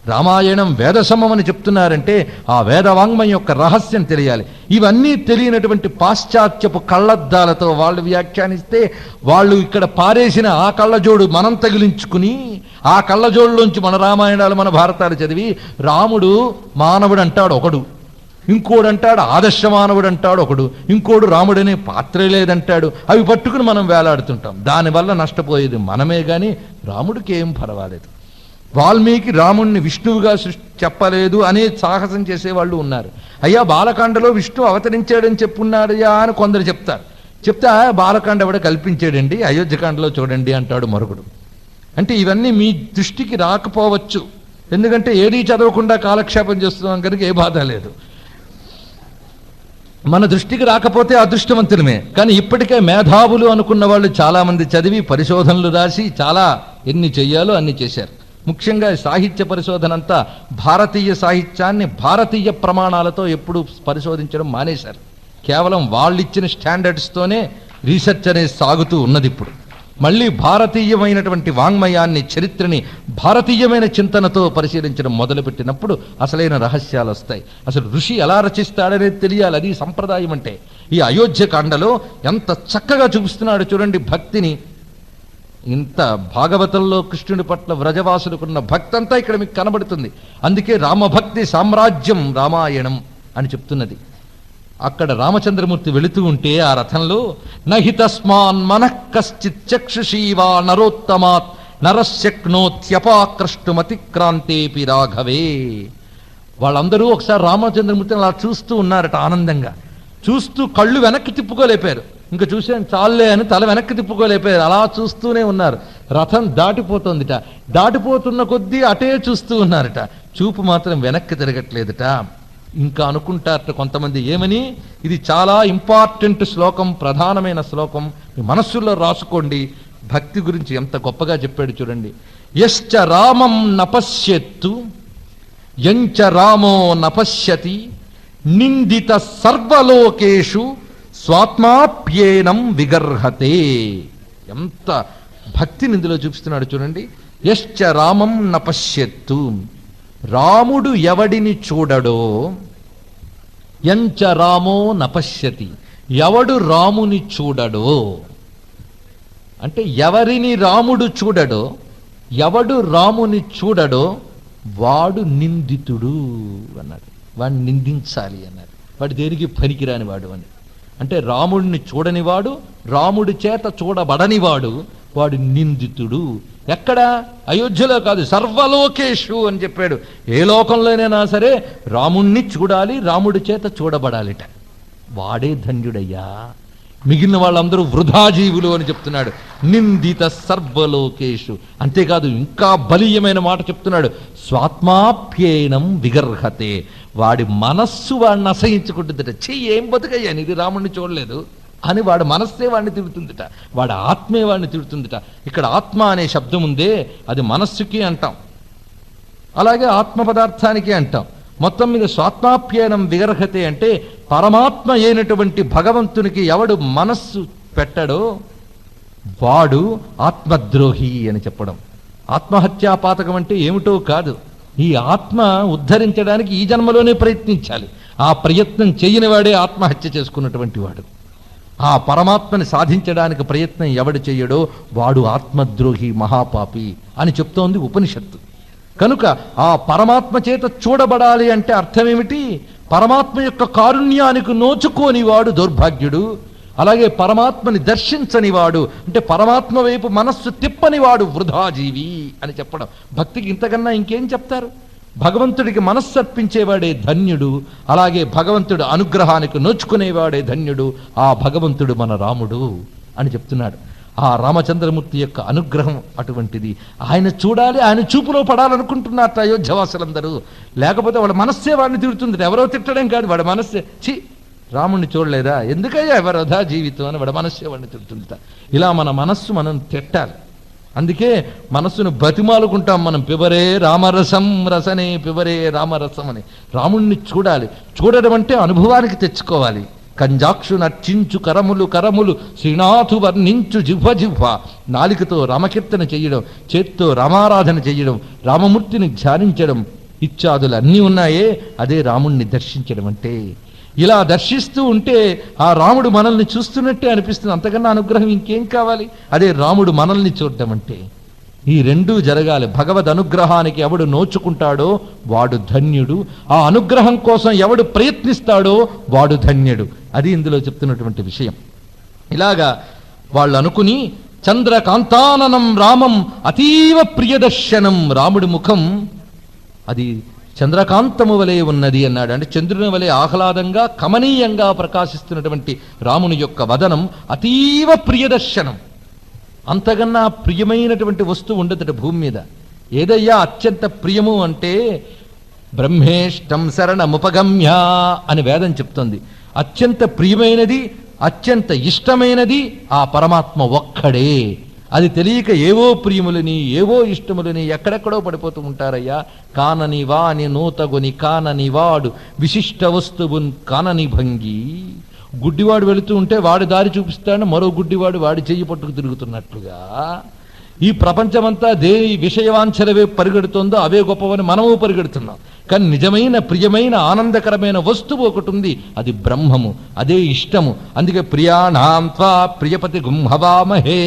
రామాయణం వేదసమం అని చెప్తున్నారంటే ఆ వేదవాంగ్మయం యొక్క రహస్యం తెలియాలి. ఇవన్నీ తెలియనటువంటి పాశ్చాత్యపు కళ్ళద్దాలతో వాళ్ళు వ్యాఖ్యానిస్తే వాళ్ళు ఇక్కడ పారేసిన ఆ కళ్ళజోడు మనం తగిలించుకుని ఆ కళ్ళజోడులోంచి మన రామాయణాలు మన భారతాలు చదివి రాముడు మానవుడు అంటాడు ఒకడు, ఇంకోడు అంటాడు ఆదర్శ మానవుడు అంటాడు ఒకడు, ఇంకోడు రాముడనే పాత్రే లేదంటాడు. అవి పట్టుకుని మనం వేలాడుతుంటాం. దానివల్ల నష్టపోయేది మనమే కానీ రాముడికి ఏం పర్వాలేదు. వాల్మీకి రాముణ్ణి విష్ణువుగా చెప్పలేదు అనే సాహసం చేసేవాళ్ళు ఉన్నారు. అయ్యా బాలకాండలో విష్ణు అవతరించాడని చెప్పున్నాడయ్యా అని కొందరు చెప్తారు. చెప్తే బాలకాండ ఎవడ కల్పించాడండి, అయోధ్యకాండలో చూడండి అంటాడు మరొకడు. అంటే ఇవన్నీ మీ దృష్టికి రాకపోవచ్చు, ఎందుకంటే ఏదీ చదవకుండా కాలక్షేపం చేస్తున్నాం కనుక ఏ బాధ లేదు. మన దృష్టికి రాకపోతే అదృష్టవంతులమే. కానీ ఇప్పటికే మేధావులు అనుకున్న వాళ్ళు చాలామంది చదివి పరిశోధనలు రాసి చాలా ఎన్ని చెయ్యాలో అన్ని చేశారు. ముఖ్యంగా సాహిత్య పరిశోధన అంతా భారతీయ సాహిత్యాన్ని భారతీయ ప్రమాణాలతో ఎప్పుడు పరిశోధించడం మానేశారు. కేవలం వాళ్ళిచ్చిన స్టాండర్డ్స్తోనే రీసెర్చ్ అనేది సాగుతూ ఉన్నది. ఇప్పుడు మళ్ళీ భారతీయమైనటువంటి వాంగ్మయాన్ని, చరిత్రని భారతీయమైన చింతనతో పరిశీలించడం మొదలుపెట్టినప్పుడు అసలైన రహస్యాలు వస్తాయి. అసలు ఋషి ఎలా రచిస్తాడనేది తెలియాలి. అది సంప్రదాయం అంటే. ఈ అయోధ్యకాండలో ఎంత చక్కగా చూపిస్తున్నాడు చూడండి భక్తిని. ఇంత భాగవతంలో కృష్ణుడి పట్ల వ్రజవాసులకున్న భక్తి అంతా ఇక్కడ మీకు కనబడుతుంది. అందుకే రామభక్తి సామ్రాజ్యం రామాయణం అని చెప్తున్నది. అక్కడ రామచంద్రమూర్తి వెళుతూ ఉంటే ఆ రథంలో నహి తస్మాన్ మనః కశ్చిత్ చక్షుషీవా నరోత్తమాత్ నరశక్నోత్యపాకృష్టుమతిక్రాంతేపి రాఘవే. వాళ్ళందరూ ఒకసారి రామచంద్రమూర్తిని అలా చూస్తూ ఉన్నారట ఆనందంగా. చూస్తూ కళ్ళు వెనక్కి తిప్పుకోలేపారు. ఇంకా చూసాను చాలే అని తల వెనక్కి తిప్పుకోలేపారు. అలా చూస్తూనే ఉన్నారు. రథం దాటిపోతుందిట. దాటిపోతున్న కొద్దీ అటే చూస్తూ ఉన్నారట. చూపు మాత్రం వెనక్కి తిరగట్లేదట. ఇంకా అనుకుంటారట కొంతమంది ఏమని, ఇది చాలా ఇంపార్టెంట్ శ్లోకం, ప్రధానమైన శ్లోకం, మీ మనస్సులో రాసుకోండి. భక్తి గురించి ఎంత గొప్పగా చెప్పాడు చూడండి. యశ్చ రామం నపశ్యత్తు యంచ రామో నపశ్యతి నిందిత సర్వలోకేషు స్వాత్మాప్యేనం విగర్హతే. ఎంత భక్తిని ఇందులో చూపిస్తున్నాడు చూడండి. యశ్చ రామం నపశ్యత్తు, రాముడు ఎవడిని చూడడో, యంచ రామో నపశ్యతి, ఎవడు రాముని చూడడో. అంటే ఎవరిని రాముడు చూడడో, ఎవడు రాముని చూడడో వాడు నిందితుడు అన్నాడు. వాడిని నిందించాలి అన్నాడు. వాడు దేనికి పనికిరాని వాడు అని. అంటే రాముడిని చూడనివాడు, రాముడి చేత చూడబడనివాడు, వాడు నిందితుడు. ఎక్కడ? అయోధ్యలో కాదు, సర్వలోకేషు అని చెప్పాడు. ఏ లోకంలోనైనా సరే రాముణ్ణి చూడాలి, రాముడి చేత చూడబడాలిట. వాడే ధన్యుడయ్యా. మిగిలిన వాళ్ళందరూ వృధాజీవులు అని చెప్తున్నాడు. నిందిత సర్వలోకేషు. అంతేకాదు ఇంకా బలీయమైన మాట చెప్తున్నాడు. స్వాత్మాప్యేనం విగర్హతే. వాడి మనస్సు వాడిని అసహించుకుంటుందట. చెయ్యి ఏం బతుకయ్యా ఇది రాముడిని చూడలేదు అని వాడి మనస్సే వాడిని తిడుతుందిట, వాడి ఆత్మే వాడిని తిడుతుందిట. ఇక్కడ ఆత్మ అనే శబ్దం ఉందే అది మనస్సుకి అంటాం, అలాగే ఆత్మ పదార్థానికి అంటాం. మొత్తం మీద స్వాత్మాప్యనం విగర్హతే అంటే పరమాత్మ అయినటువంటి భగవంతునికి ఎవడు మనస్సు పెట్టడో వాడు ఆత్మద్రోహి అని చెప్పడం. ఆత్మహత్యాపాతకం అంటే ఏమిటో కాదు, ఈ ఆత్మ ఉద్ధరించడానికి ఈ జన్మలోనే ప్రయత్నించాలి. ఆ ప్రయత్నం చేయని వాడే ఆత్మహత్య చేసుకున్నటువంటి వాడు. ఆ పరమాత్మని సాధించడానికి ప్రయత్నం ఎవడు చెయ్యడో వాడు ఆత్మద్రోహి, మహాపాపి అని చెప్తోంది ఉపనిషత్తు. కనుక ఆ పరమాత్మ చేత చూడబడాలి అంటే అర్థమేమిటి? పరమాత్మ యొక్క కారుణ్యానికి నోచుకోని వాడు దౌర్భాగ్యుడు. అలాగే పరమాత్మని దర్శించని వాడు అంటే పరమాత్మ వైపు మనస్సు తిప్పని వాడు వృధాజీవి అని చెప్పడం. భక్తికి ఇంతకన్నా ఇంకేం చెప్తారు? భగవంతుడికి మనస్సు అర్పించేవాడే ధన్యుడు, అలాగే భగవంతుడు అనుగ్రహానికి నోచుకునేవాడే ధన్యుడు. ఆ భగవంతుడు మన రాముడు అని చెప్తున్నాడు. ఆ రామచంద్రమూర్తి యొక్క అనుగ్రహం అటువంటిది. ఆయన చూడాలి, ఆయన చూపులో పడాలనుకుంటున్నారట అయోధ్యవాసులందరూ. లేకపోతే వాడి మనస్సే వాడిని తిడుతుంది. ఎవరో తిట్టడం కాదు, వాడి మనస్సే ఛీ రాముణ్ణి చూడలేదా, ఎందుకయ్యా ఎవరదా జీవితం అని వాడి మనస్సే వాడిని తిడుతుంట. ఇలా మన మనస్సు మనం తిట్టాలి. అందుకే మనస్సును బతిమాలుకుంటాం మనం, పిబరే రామరసం రసనే పిబరే రామరసం అని. రాముణ్ణి చూడాలి. చూడడం అంటే అనుభవానికి తెచ్చుకోవాలి. కంజాక్షు నర్చించు కరములు కరములు శ్రీనాథు వర్ణించు జిహ్వ జిహ్వ. నాలికతో రామకీర్తన చెయ్యడం, చేత్తో రామారాధన చెయ్యడం, రామమూర్తిని ధ్యానించడం ఇత్యాదులు అన్నీ ఉన్నాయే, అదే రాముణ్ణి దర్శించడం అంటే. ఇలా దర్శిస్తూ ఉంటే ఆ రాముడు మనల్ని చూస్తున్నట్టే అనిపిస్తుంది. అంతకన్నా అనుగ్రహం ఇంకేం కావాలి? అదే రాముడు మనల్ని చూడటం అంటే. ఈ రెండూ జరగాలి. భగవద్ అనుగ్రహానికి ఎవడు నోచుకుంటాడో వాడు ధన్యుడు, ఆ అనుగ్రహం కోసం ఎవడు ప్రయత్నిస్తాడో వాడు ధన్యుడు. అది ఇందులో చెప్తున్నటువంటి విషయం. ఇలాగా వాళ్ళు అనుకుని చంద్రకాంతాననం రామం అతీవ ప్రియదర్శనం. రాముడి ముఖం అది చంద్రకాంతము వలె ఉన్నది అన్నాడు. అంటే చంద్రుని వలె ఆహ్లాదంగా కమనీయంగా ప్రకాశిస్తున్నటువంటి రాముని యొక్క వదనం అతీవ ప్రియదర్శనం. అంతకన్నా ప్రియమైనటువంటి వస్తువు ఉండదట భూమి మీద. ఏదయ్యా అత్యంత ప్రియము అంటే బ్రహ్మేష్టం శరణముపగమ్య అని వేదం చెప్తుంది. అత్యంత ప్రియమైనది, అత్యంత ఇష్టమైనది ఆ పరమాత్మ ఒక్కడే. అది తెలియక ఏవో ప్రియములని ఏవో ఇష్టములని ఎక్కడెక్కడో పడిపోతూ ఉంటారయ్యా. కానని వాని నూతగుని కానని వాడు విశిష్ట వస్తువున్ కానని భంగి. గుడ్డివాడు వెళుతూ ఉంటే వాడి దారి చూపిస్తాడు, మరో గుడ్డివాడు వాడి చెయ్యి పట్టుకు తిరుగుతున్నట్లుగా ఈ ప్రపంచమంతా విషయవాంఛలవే పరిగెడుతుందో అవే గొప్పవని మనము పరిగెడుతున్నాం. కానీ నిజమైన ప్రియమైన ఆనందకరమైన వస్తువు ఒకటి ఉంది, అది బ్రహ్మము, అదే ఇష్టము. అందుకే ప్రియాణాం త్వా ప్రియపతి గుంహవామహే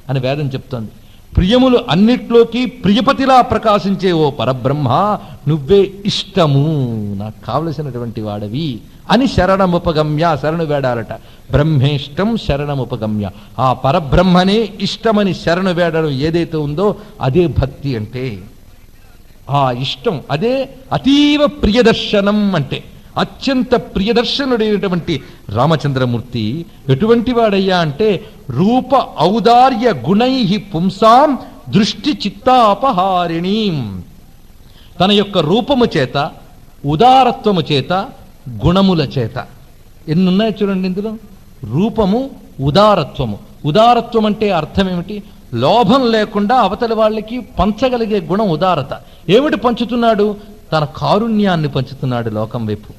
అని వేదం చెప్తోంది. ప్రియములు అన్నిట్లోకి ప్రియపతిలా ప్రకాశించే ఓ పరబ్రహ్మ, నువ్వే ఇష్టము, నాకు కావలసినటువంటి వాడవి అని శరణముపగమ్య, శరణు వేడాలట. బ్రహ్మేష్టం శరణముపగమ్య. ఆ పరబ్రహ్మనే ఇష్టమని శరణు వేడడం ఏదైతే ఉందో అదే భక్తి అంటే. ఆ ఇష్టం అదే అతీవ ప్రియదర్శనం అంటే. అత్యంత ప్రియదర్శనుడైనటువంటి రామచంద్రమూర్తి ఎటువంటి వాడయ్యా అంటే రూప ఔదార్య గుణై పుంసాం దృష్టి చిత్తాపహారిణీ. తన యొక్క రూపము చేత, ఉదారత్వము చేత, గుణముల చేత. ఎన్నున్నాయి చూడండి ఇందులో. రూపము, ఉదారత్వము. ఉదారత్వం అంటే అర్థం ఏమిటి? లోభం లేకుండా అవతలి వాళ్ళకి పంచగలిగే గుణం ఉదారత. ఏమిటి పంచుతున్నాడు? తన కారుణ్యాన్ని పంచుతున్నాడు లోకం వైపు.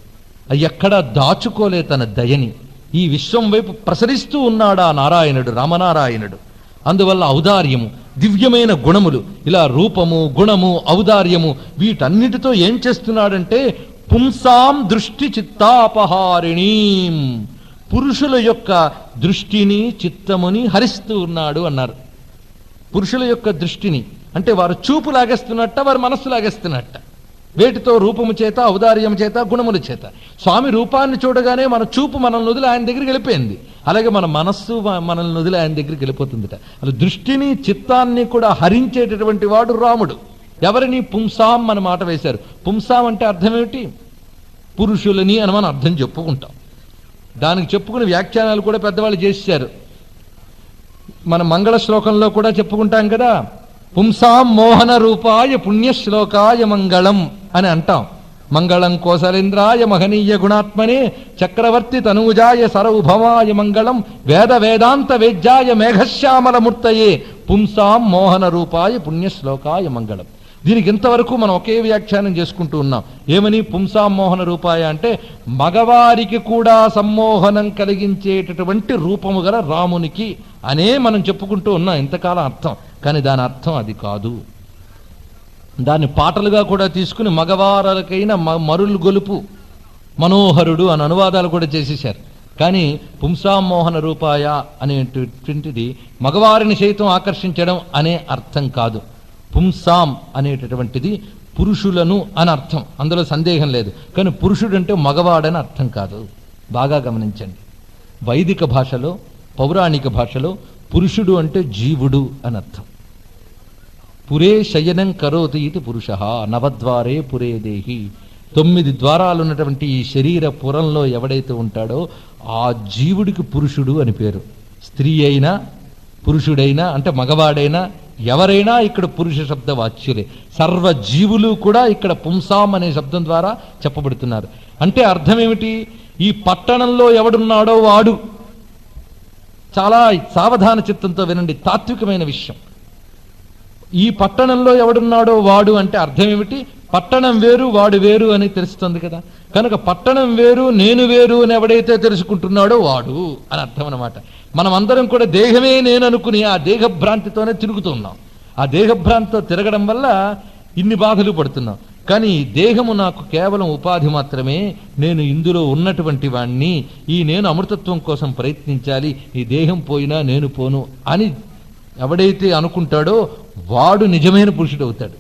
ఎక్కడా దాచుకోలే తన దయని. ఈ విశ్వం వైపు ప్రసరిస్తూ ఉన్నాడా నారాయణుడు, రామనారాయణుడు. అందువల్ల ఔదార్యము, దివ్యమైన గుణములు, ఇలా రూపము, గుణము, ఔదార్యము వీటన్నిటితో ఏం చేస్తున్నాడంటే పుంసాం దృష్టి చిత్తాపహారిణీ. పురుషుల యొక్క దృష్టిని, చిత్తముని హరిస్తూ ఉన్నాడు అన్నారు. పురుషుల యొక్క దృష్టిని అంటే వారు చూపు లాగేస్తున్నట్ట, వారు మనస్సు లాగేస్తున్నట్ట. వేటితో? రూపము చేత, ఔదార్యము చేత, గుణముల చేత. స్వామి రూపాన్ని చూడగానే మన చూపు మనల్ని వదిలి ఆయన దగ్గరికి వెళ్ళిపోయింది. అలాగే మన మనస్సు మనల్ని వదిలి ఆయన దగ్గరికి వెళ్ళిపోతుందిట. అలా దృష్టిని, చిత్తాన్ని కూడా హరించేటటువంటి వాడు రాముడు. ఎవరిని? పుంసాం అని మాట వేశారు. పుంసాం అంటే అర్థం ఏమిటి? పురుషులని అని మనం అర్థం చెప్పుకుంటాం. దానికి చెప్పుకుని వ్యాఖ్యానాలు కూడా పెద్దవాళ్ళు చేశారు. మన మంగళ శ్లోకంలో కూడా చెప్పుకుంటాం కదా, పుంసాం మోహన రూపాయ పుణ్యశ్లోకాయ మంగళం అని అంటాం. మంగళం కోసలేంద్రాయ మహనీయ గుణాత్మనే చక్రవర్తి తనూజాయ సరౌభవాయ మంగళం వేద వేదాంత వేద్యాయ మేఘశ్యామల మూర్తయే పుంసాం మోహన రూపాయ పుణ్యశ్లోకాయ మంగళం. దీనికి ఇంతవరకు మనం ఒకే వ్యాఖ్యానం చేసుకుంటూ ఉన్నాం. ఏమని? పుంసాం మోహన రూపాయ అంటే మగవారికి కూడా సమ్మోహనం కలిగించేటటువంటి రూపము గల రామునికి అనే మనం చెప్పుకుంటూ ఉన్నాం ఇంతకాలం అర్థం. కానీ దాని అర్థం అది కాదు. దాన్ని పాటలుగా కూడా తీసుకుని మగవారలకైన మరులు గొలుపు మనోహరుడు అని అనువాదాలు కూడా చేసేశారు. కానీ పుంసాం మోహన రూపాయ అనేటటువంటిది మగవారిని సైతం ఆకర్షించడం అనే అర్థం కాదు. పుంసాం అనేటటువంటిది పురుషులను అని అర్థం, అందులో సందేహం లేదు. కానీ పురుషుడు అంటే మగవాడని అర్థం కాదు. బాగా గమనించండి. వైదిక భాషలో, పౌరాణిక భాషలో పురుషుడు అంటే జీవుడు అని అర్థం. పురే శయనం కరోతి ఇది పురుష నవద్వారే పురే దేహి. 9 ద్వారాలు ఉన్నటువంటి ఈ శరీర పురంలో ఎవడైతే ఉంటాడో ఆ జీవుడికి పురుషుడు అని పేరు. స్త్రీ అయినా పురుషుడైనా అంటే మగవాడైనా ఎవరైనా ఇక్కడ పురుష శబ్ద వాచ్యులే. సర్వ జీవులు కూడా ఇక్కడ పుంసాం అనే శబ్దం ద్వారా చెప్పబడుతున్నారు. అంటే అర్థం ఏమిటి? ఈ పట్టణంలో ఎవడున్నాడో వాడు. చాలా సావధాన చిత్తంతో వినండి, తాత్వికమైన విషయం. ఈ పట్టణంలో ఎవడున్నాడో వాడు అంటే అర్థం ఏమిటి? పట్టణం వేరు వాడు వేరు అని తెలుస్తుంది కదా. కనుక పట్టణం వేరు నేను వేరు అని ఎవడైతే తెలుసుకుంటున్నాడో వాడు అని అర్థం అన్నమాట. మనం అందరం కూడా దేహమే నేను అనుకుని ఆ దేహభ్రాంతితోనే తిరుగుతున్నాం. ఆ దేహభ్రాంతితో తిరగడం వల్ల ఇన్ని బాధలు పడుతున్నాం. కానీ దేహము నాకు కేవలం ఉపాధి మాత్రమే, నేను ఇందులో ఉన్నటువంటి వాణ్ణి, ఈ నేను అమృతత్వం కోసం ప్రయత్నించాలి, ఈ దేహం పోయినా నేను పోను అని ఎవడైతే అనుకుంటాడో వాడు నిజమైన పురుషుడు అవుతాడు.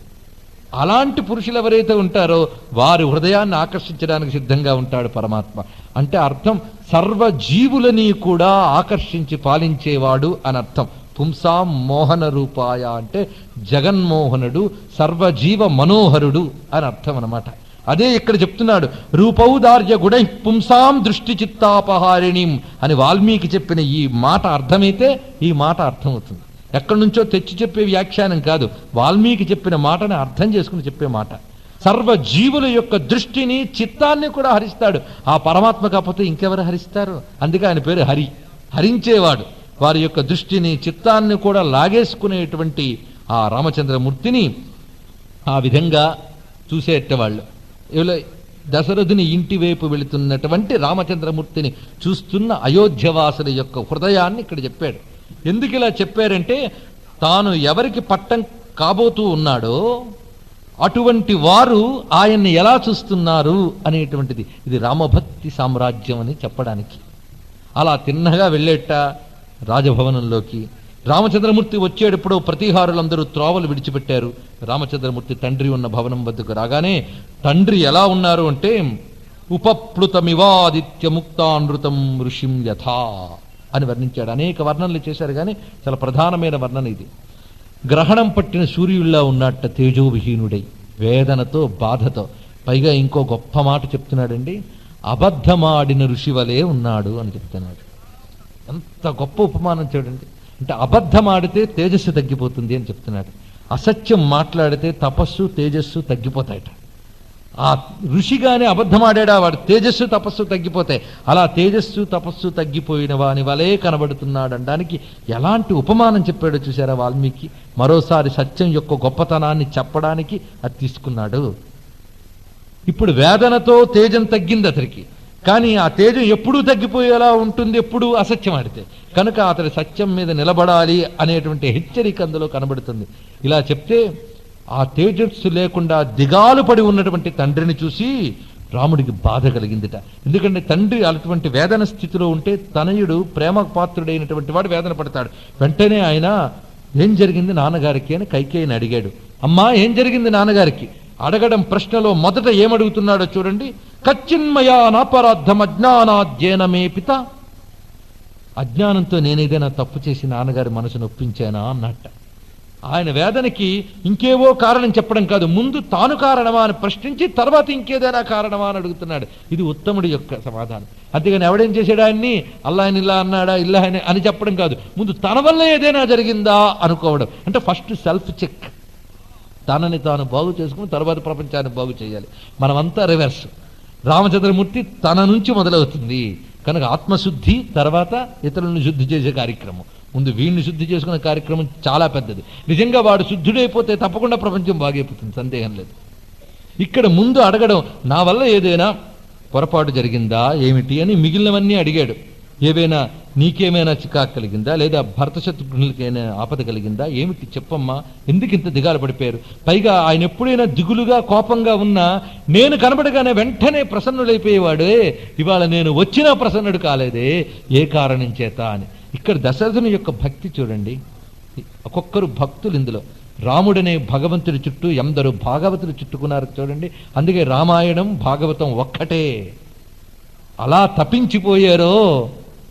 అలాంటి పురుషులు ఎవరైతే ఉంటారో వారి హృదయాన్ని ఆకర్షించడానికి సిద్ధంగా ఉంటాడు పరమాత్మ. అంటే అర్థం సర్వ జీవులని కూడా ఆకర్షించి పాలించేవాడు అని అర్థం. పుంసాం మోహన రూపాయ అంటే జగన్మోహనుడు, సర్వజీవ మనోహరుడు అని అర్థం అన్నమాట. అదే ఇక్కడ చెప్తున్నాడు, రూపౌదార్య గుణై పుంసాం దృష్టి చిత్తాపహారిణీం అని వాల్మీకి చెప్పిన ఈ మాట అర్థమైతే ఈ మాట అర్థమవుతుంది. ఎక్కడి నుంచో తెచ్చి చెప్పే వ్యాఖ్యానం కాదు, వాల్మీకి చెప్పిన మాటని అర్థం చేసుకుని చెప్పే మాట. సర్వ జీవుల యొక్క దృష్టిని చిత్తాన్ని కూడా హరిస్తాడు. ఆ పరమాత్మ కాకపోతే ఇంకెవరు హరిస్తారు? అందుకే ఆయన పేరు హరి, హరించేవాడు. వారి యొక్క దృష్టిని చిత్తాన్ని కూడా లాగేసుకునేటువంటి ఆ రామచంద్రమూర్తిని ఆ విధంగా చూసేటవాళ్ళు. ఇలా దశరథుని ఇంటి వైపు వెళుతున్నటువంటి రామచంద్రమూర్తిని చూస్తున్న అయోధ్యవాసుల యొక్క హృదయాన్ని ఇక్కడ చెప్పాడు. ఎందుకు ఇలా చెప్పారంటే తాను ఎవరికి పట్టం కాబోతూ ఉన్నాడో అటువంటి వారు ఆయన్ని ఎలా చూస్తున్నారు అనేటువంటిది. ఇది రామభక్తి సామ్రాజ్యం అని చెప్పడానికి. అలా తిన్నగా వెళ్ళేట రాజభవనంలోకి రామచంద్రమూర్తి వచ్చేటప్పుడు ప్రతిహారులందరూ త్రోవలు విడిచిపెట్టారు. రామచంద్రమూర్తి తండ్రి ఉన్న భవనం వద్దకు రాగానే తండ్రి ఎలా ఉన్నారు అంటే ఉపప్లుతమివాదిత్య ముక్తానృతం ఋషిం యథా అని వర్ణించాడు. అనేక వర్ణనలు చేశారు కానీ చాలా ప్రధానమైన వర్ణన ఇది. గ్రహణం పట్టిన సూర్యుల్లా ఉన్నట్ట తేజోవిహీనుడై వేదనతో బాధతో. పైగా ఇంకో గొప్ప మాట చెప్తున్నాడండి, అబద్ధమాడిన ఋషివలే ఉన్నాడు అని చెప్తున్నాడు. ఎంత గొప్ప ఉపమానం చూడండి. అంటే అబద్ధమాడితే తేజస్సు తగ్గిపోతుంది అని చెప్తున్నాడు. అసత్యం మాట్లాడితే తపస్సు తేజస్సు తగ్గిపోతాయట. ఆ ఋషిగానే అబద్ధమాడా వాడు తేజస్సు తపస్సు తగ్గిపోతాయి. అలా తేజస్సు తపస్సు తగ్గిపోయిన వాని వలే కనబడుతున్నాడు అనడానికి ఎలాంటి ఉపమానం చెప్పాడో చూసారా వాల్మీకి. మరోసారి సత్యం యొక్క గొప్పతనాన్ని చెప్పడానికి అది తీసుకున్నాడు. ఇప్పుడు వేదనతో తేజం తగ్గింది అతనికి, కానీ ఆ తేజం ఎప్పుడూ తగ్గిపోయేలా ఉంటుంది ఎప్పుడు అసత్యం ఆడితే. కనుక అతడి సత్యం మీద నిలబడాలి అనేటువంటి హెచ్చరిక అందులో కనబడుతుంది. ఇలా చెప్తే ఆ తేజస్సు లేకుండా దిగాలు పడి ఉన్నటువంటి తండ్రిని చూసి రాముడికి బాధ కలిగిందిట. ఎందుకంటే తండ్రి అటువంటి వేదన స్థితిలో ఉంటే తనయుడు ప్రేమ పాత్రుడైనటువంటి వాడు వేదన పడతాడు. వెంటనే ఆయన ఏం జరిగింది నాన్నగారికి అని కైకేయిని అడిగాడు. అమ్మా ఏం జరిగింది నాన్నగారికి అడగడం ప్రశ్నలో మొదట ఏమడుగుతున్నాడో చూడండి. కచ్చిన్మయా నాపరాధం అజ్ఞానాద్యేన మే పిత. అజ్ఞానంతో నేనేదైనా తప్పు చేసి నాన్నగారి మనసు నొప్పించానా అన్నట్ట. ఆయన వేదనకి ఇంకేవో కారణం చెప్పడం కాదు, ముందు తాను కారణమా అని ప్రశ్నించి తర్వాత ఇంకేదైనా కారణమా అని అడుగుతున్నాడు. ఇది ఉత్తముడి యొక్క సమాధానం. అంతేగాని ఎవడేం చేశాడు ఆయన్ని, అల్లా ఆయన ఇలా అన్నాడా ఇలా అని చెప్పడం కాదు, ముందు తన వల్ల ఏదైనా జరిగిందా అనుకోవడం. అంటే ఫస్ట్ సెల్ఫ్ చెక్, తనని తాను బాగు చేసుకుని తర్వాత ప్రపంచాన్ని బాగు చేయాలి. మనమంతా రివర్స్. రామచంద్రమూర్తి తన నుంచి మొదలవుతుంది కనుక ఆత్మశుద్ధి, తర్వాత ఇతరులను శుద్ధి చేసే కార్యక్రమం. ముందు వీడిని శుద్ధి చేసుకునే కార్యక్రమం చాలా పెద్దది. నిజంగా వాడు శుద్ధుడైపోతే తప్పకుండా ప్రపంచం బాగైపోతుంది, సందేహం లేదు. ఇక్కడ ముందు అడగడం, నా వల్ల ఏదైనా పొరపాటు జరిగిందా ఏమిటి అని మిగిలినవన్నీ అడిగాడు. ఏవైనా నీకేమైనా చికాకు కలిగిందా, లేదా భర్త శత్రుఘ్నులకైనా ఆపద కలిగిందా, ఏమిటి చెప్పమ్మా, ఎందుకు ఇంత దిగాలు పడిపోయారు. పైగా ఆయన ఎప్పుడైనా దిగులుగా కోపంగా ఉన్నా నేను కనబడగానే వెంటనే ప్రసన్నుడైపోయేవాడే, ఇవాళ నేను వచ్చినా ప్రసన్నుడు కాలేదే, ఏ కారణం చేత అని. ఇక్కడ దశరథుని యొక్క భక్తి చూడండి. ఒక్కొక్కరు భక్తులు ఇందులో. రాముడనే భగవంతుడి చుట్టూ ఎందరూ భాగవతులు చుట్టుకున్నారు చూడండి. అందుకే రామాయణం భాగవతం ఒక్కటే. అలా తప్పించిపోయారో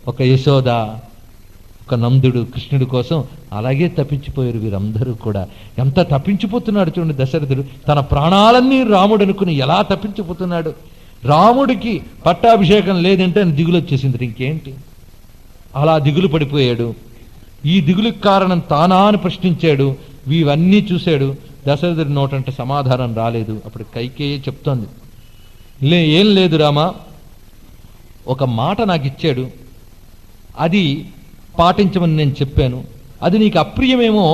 ఒక యశోద, ఒక్క నందుడు కృష్ణుడి కోసం అలాగే తప్పించిపోయారు వీరందరూ కూడా. ఎంత తప్పించిపోతున్నాడు చూడండి దశరథుడు. తన ప్రాణాలన్నీ రాముడు అనుకుని ఎలా తప్పించిపోతున్నాడు. రాముడికి పట్టాభిషేకం లేదంటే ఆయన దిగులు వచ్చేసింది. ఇంకేంటి, అలా దిగులు పడిపోయాడు. ఈ దిగులుకి కారణం తానా అని ప్రశ్నించాడు. ఇవన్నీ చూశాడు. దశరథుడి నోటంటే సమాధానం రాలేదు. అప్పుడు కైకేయి చెప్తోంది, ఏం లేదు రామా, ఒక మాట నాకు ఇచ్చాడు, అది పాటించమని నేను చెప్పాను. అది నీకు అప్రియమేమో,